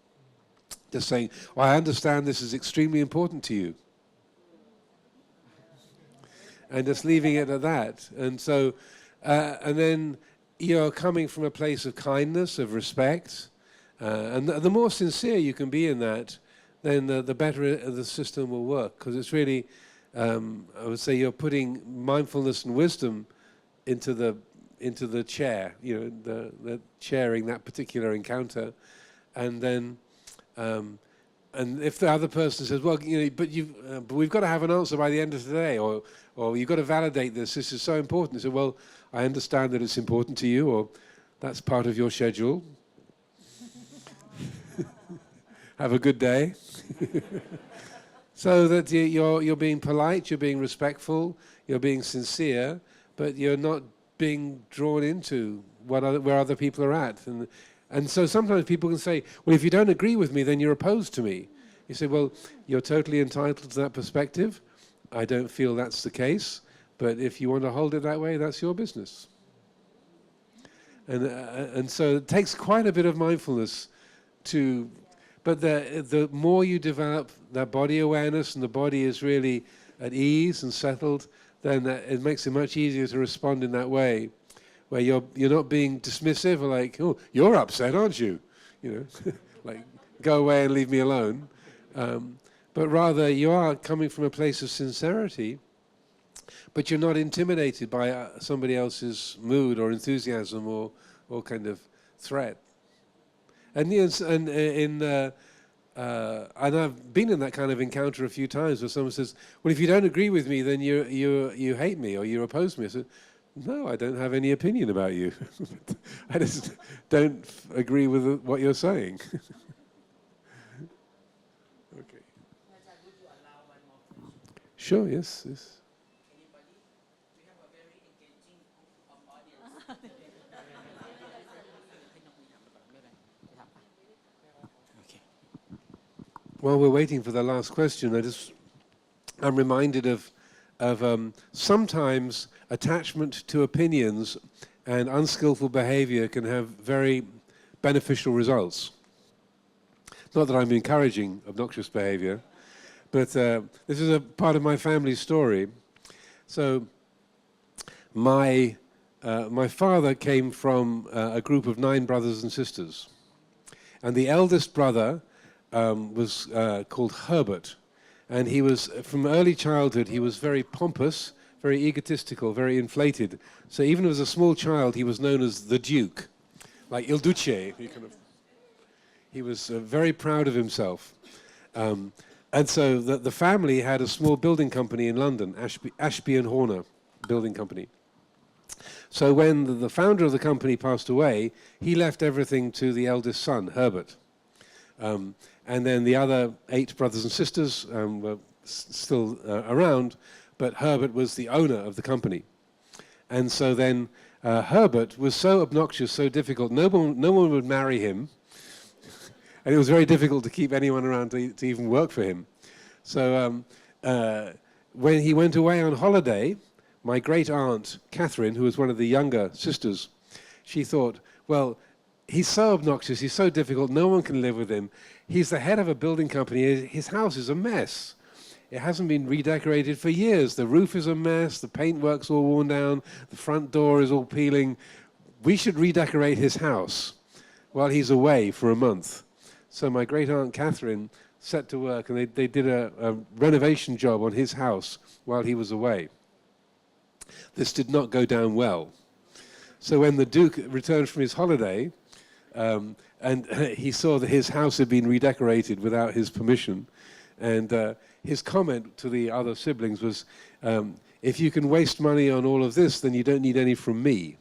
Just saying, well, I understand this is extremely important to you. And just leaving it at that. And so, and then you're coming from a place of kindness, of respect, and the more sincere you can be in that, then the better the system will work. Because it's really, I would say, you're putting mindfulness and wisdom into the chair, the chairing that particular encounter, and then, and if the other person says, well, but we've got to have an answer by the end of today, or you've got to validate this. This is so important. You say, well, I understand that it's important to you, or that's part of your schedule. Have a good day. So that you're being polite, you're being respectful, you're being sincere, but you're not being drawn into where other people are at. And so sometimes people can say, well, if you don't agree with me, then you're opposed to me. You say, well, you're totally entitled to that perspective. I don't feel that's the case, but if you want to hold it that way, that's your business. And so it takes quite a bit of mindfulness but the more you develop that body awareness and the body is really at ease and settled, then it makes it much easier to respond in that way, where you're not being dismissive or like, oh, you're upset, aren't you? Like, go away and leave me alone. But rather, you are coming from a place of sincerity, but you're not intimidated by somebody else's mood or enthusiasm or kind of threat. And I've been in that kind of encounter a few times where someone says, well, if you don't agree with me, then you hate me or you oppose me. I said, no, I don't have any opinion about you. I just don't agree with what you're saying. Okay. Sure, yes. While we're waiting for the last question, I'm reminded of sometimes attachment to opinions and unskillful behavior can have very beneficial results. Not that I'm encouraging obnoxious behavior, but this is a part of my family story. So my father came from a group of 9 brothers and sisters, and the eldest brother was called Herbert, and he was, from early childhood, he was very pompous, very egotistical, very inflated. So even as a small child, he was known as the Duke, like Il Duce. He was very proud of himself. And so the family had a small building company in London, Ashby and Horner Building Company. So when the founder of the company passed away, he left everything to the eldest son, Herbert. And then the other 8 brothers and sisters were still around, but Herbert was the owner of the company. And so then Herbert was so obnoxious, so difficult, no one would marry him. And it was very difficult to keep anyone around to even work for him. So when he went away on holiday, my great aunt, Catherine, who was one of the younger sisters, she thought, well, he's so obnoxious, he's so difficult, no one can live with him. He's the head of a building company, his house is a mess. It hasn't been redecorated for years. The roof is a mess, the paintwork's all worn down, the front door is all peeling. We should redecorate his house while he's away for a month. So my great aunt Catherine set to work, and they did a renovation job on his house while he was away. This did not go down well. So when the Duke returned from his holiday, and he saw that his house had been redecorated without his permission, and his comment to the other siblings was, if you can waste money on all of this, then you don't need any from me.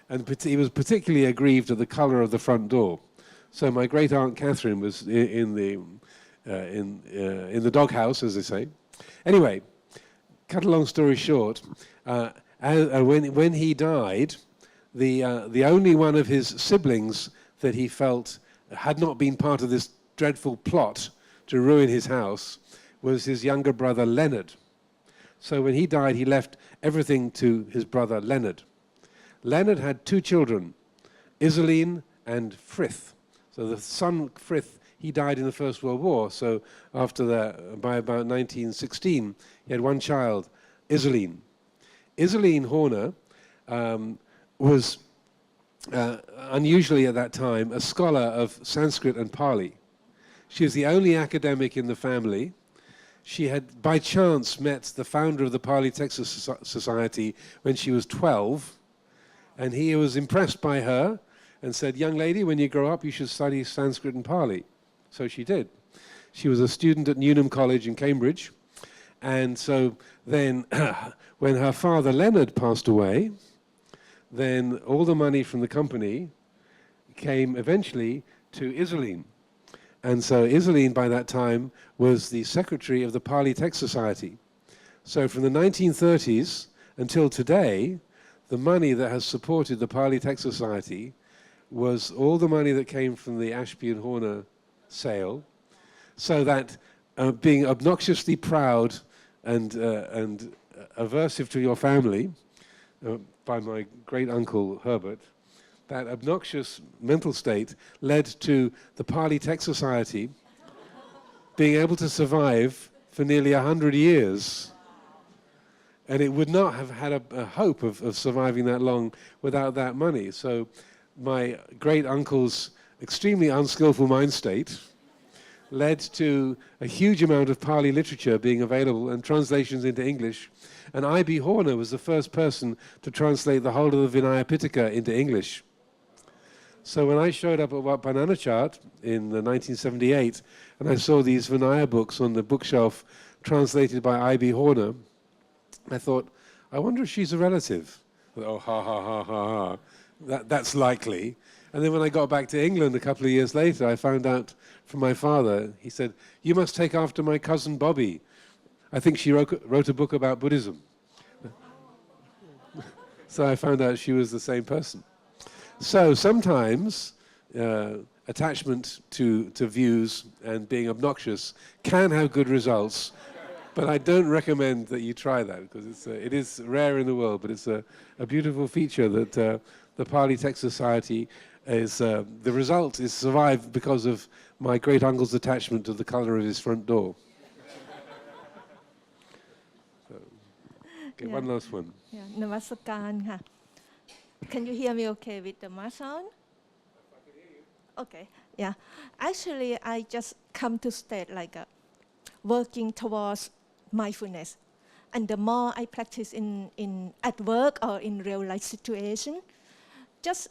And he was particularly aggrieved at the color of the front door. So my great aunt Catherine was in the doghouse, as they say. Anyway, cut a long story short, when he died, the only one of his siblings that he felt had not been part of this dreadful plot to ruin his house was his younger brother Leonard. So when he died, he left everything to his brother Leonard. Leonard had 2 children, Iseline and Frith. So the son Frith, he died in the First World War. So after that, by about 1916, he had 1 child, Iseline. Iseline Horner was unusually at that time a scholar of Sanskrit and Pali. She was the only academic in the family. She had, by chance, met the founder of the Pali Text Society when she was 12, and he was impressed by her and said, young lady, when you grow up, you should study Sanskrit and Pali. So she did. She was a student at Newnham College in Cambridge, and so then when her father Leonard passed away, then all the money from the company came eventually to Iseline. And so Iseline, by that time, was the secretary of the Pali Text Society. So from the 1930s until today, the money that has supported the Pali Text Society was all the money that came from the Ashby and Horner sale, so that being obnoxiously proud and aversive to your family, by my great uncle Herbert, that obnoxious mental state led to the Pali Text Society being able to survive for nearly 100 years. And it would not have had a hope of surviving that long without that money. So my great uncle's extremely unskillful mind state led to a huge amount of Pali literature being available and translations into English. And I.B. Horner was the first person to translate the whole of the Vinaya Pitaka into English. So when I showed up at Wat Bananachat in 1978, and I saw these Vinaya books on the bookshelf translated by I.B. Horner, I thought, I wonder if she's a relative. Oh, ha, ha, ha, ha, ha. That's likely. And then when I got back to England a couple of years later, I found out from my father, he said, you must take after my cousin Bobby. I think she wrote a book about Buddhism. So I found out she was the same person. So sometimes attachment to views and being obnoxious can have good results, but I don't recommend that you try that, because it is rare in the world, but it's a beautiful feature that the Pali Text Society is, the result is survived because of my great uncle's attachment to the color of his front door. So, okay, one last one. Yeah, Namaskaran. Can you hear me okay with the mask on? I can hear you. Okay, yeah. Actually, I just come to state like working towards mindfulness. And the more I practice at work or in real life situation, just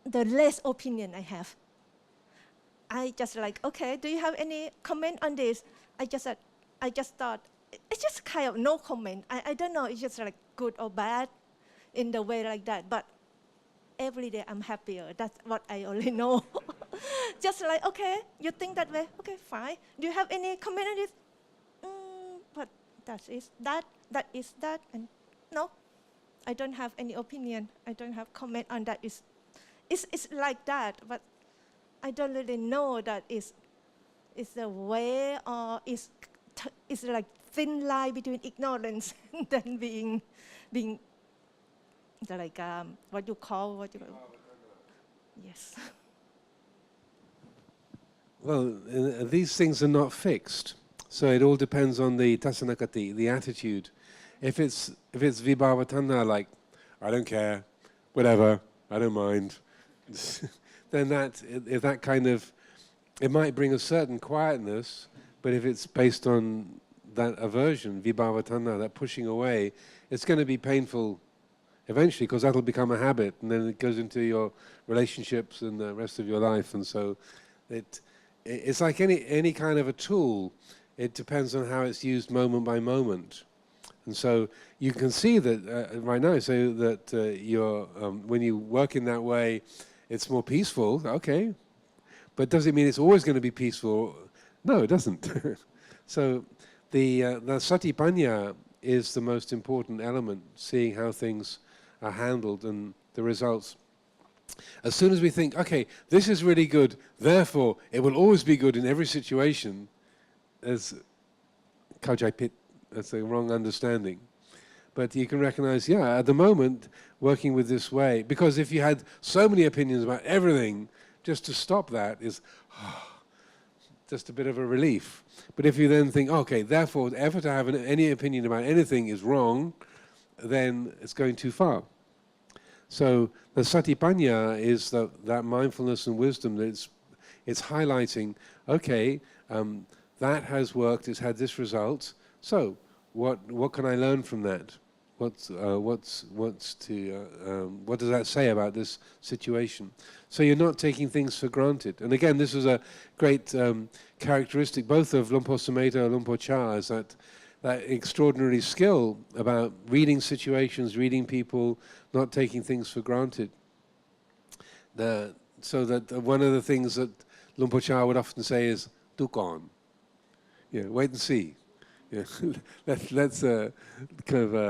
the less opinion I have. I just like, okay, do you have any comment on this? I just thought, it's just kind of no comment. I don't know, it's just like good or bad in the way like that. But every day I'm happier. That's what I only know. Just like, okay, you think that way? Okay, fine. Do you have any comment on this? But that is that. And no, I don't have any opinion. I don't have comment on that. It's like that, but I don't really know that is the way, or is like thin line between ignorance and being like what you call. Yes. Well, these things are not fixed, so it all depends on the tasanakati, the attitude. If it's vibhavatanha, like I don't care, whatever, I don't mind, then that kind of it might bring a certain quietness, but if it's based on that aversion, vibhavatanha, that pushing away, it's going to be painful eventually, because that'll become a habit, and then it goes into your relationships and the rest of your life. And so it's like any kind of a tool. It depends on how it's used moment by moment. And so you can see that right now, so that when you work in that way, it's more peaceful, okay. But does it mean it's always going to be peaceful? No, it doesn't. So the satipanya is the most important element, seeing how things are handled and the results. As soon as we think, okay, this is really good, therefore it will always be good in every situation, as Kajai Pit, that's a wrong understanding. But you can recognize, yeah, at the moment, working with this way, because if you had so many opinions about everything, just to stop that is just a bit of a relief. But if you then think, okay, therefore, ever to have any opinion about anything is wrong, then it's going too far. So the satipanya is that mindfulness and wisdom that it's highlighting, okay, that has worked, it's had this result, so what can I learn from that? What does that say about this situation? So you're not taking things for granted. And again, this is a great characteristic both of Luang Por Sumedho and Luang Por Chah, is that extraordinary skill about reading situations, reading people, not taking things for granted. So that one of the things that Luang Por Chah would often say is, "Duk on." Yeah, wait and see. Yeah, let's kind of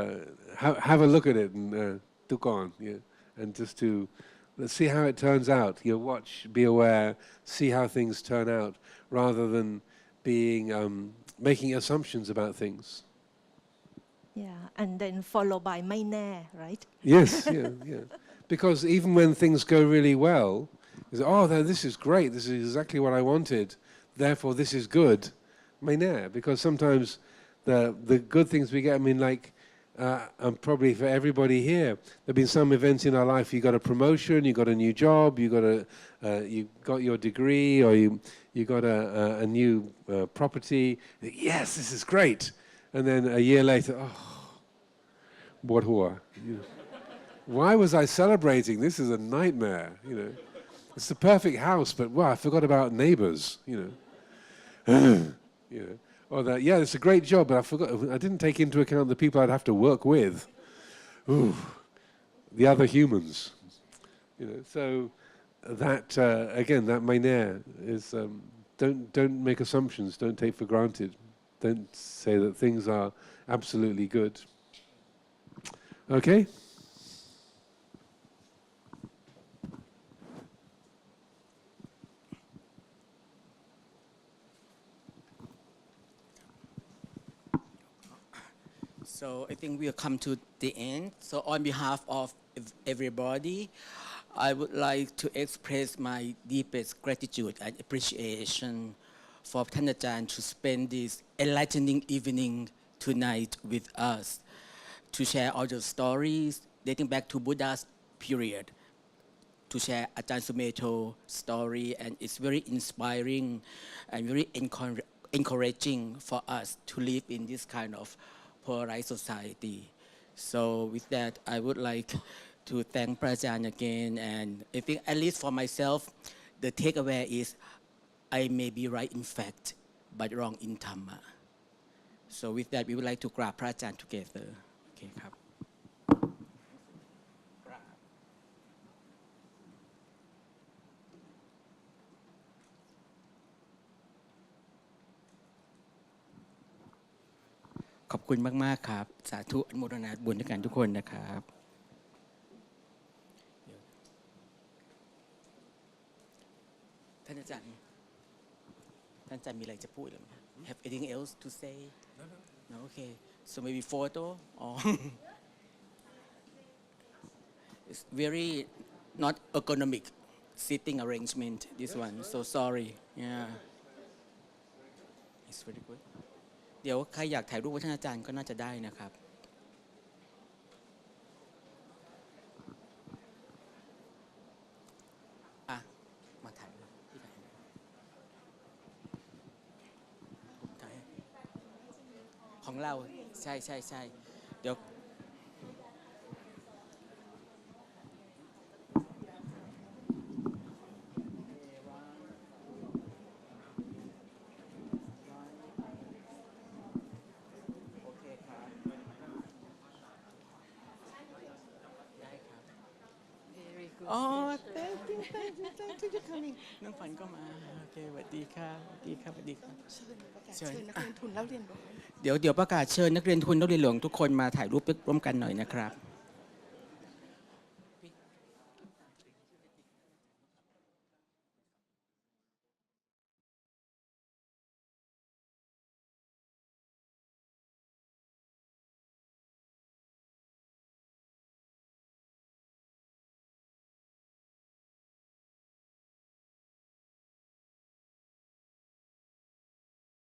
have a look at it and duk on. Yeah, and just let's see how it turns out. You watch, be aware, see how things turn out, rather than being making assumptions about things. Yeah, and then followed by "mai nae," right? Yes, yeah. Because even when things go really well, you say, oh, this is great, this is exactly what I wanted, therefore this is good. Mai nae, because sometimes the good things we get, I mean, like, and probably for everybody here, there've been some events in our life, you got a promotion, you got a new job, you got your degree, or you got a new property. Yes, this is great. And then a year later, oh, borhua. Why was I celebrating? This is a nightmare. It's the perfect house, but wow, I forgot about neighbors. Or that, yeah, it's a great job, but I didn't take into account the people I'd have to work with. Ooh, the other humans. So that again, that mai nae is don't make assumptions, don't take for granted, don't say that things are absolutely good. Okay. So I think we have come to the end. So on behalf of everybody, I would like to express my deepest gratitude and appreciation forท่านอาจารย์ to spend this enlightening evening tonight with us, to share all the stories dating back to Buddha's period, to share Ajahn Sumedho's story, and it's very inspiring and very encouraging for us to live in this kind of polarized society. So with that, I would like to thank Prajan again, and I think at least for myself, the takeaway is I may be right in fact, but wrong in Dhamma. So with that, we would like to grab Prajan together. Okay, ครับ ขอบคุณมากๆครับสาธุอนุโมทนาบุญด้วยกันทุกคนนะครับท่านอาจารย์มีอะไรจะพูดหรือไหม Have anything else to say? No. Okay. So maybe photo or it's very not ergonomic sitting arrangement. This one. So sorry. Yeah. It's very good. เดี๋ยวใครอยากถ่ายรูปกับท่านอาจารย์ก็น่าจะได้นะครับมาถ่ายรูป ของเราใช่ใช่ใช่เดี๋ยวโอเคครับได้ครับ Very good อ๋อ thank you for coming น้องฝันก็มาโอเคสวัสดีครับสวัสดีครับสวัสดีครับเชิญนักเรียนทุนเล่าเรียนหลวงเดี๋ยวประกาศเชิญนักเรียนทุนเล่าเรียนหลวงทุกคนมาถ่ายรูปร่วมกันหน่อยนะครับ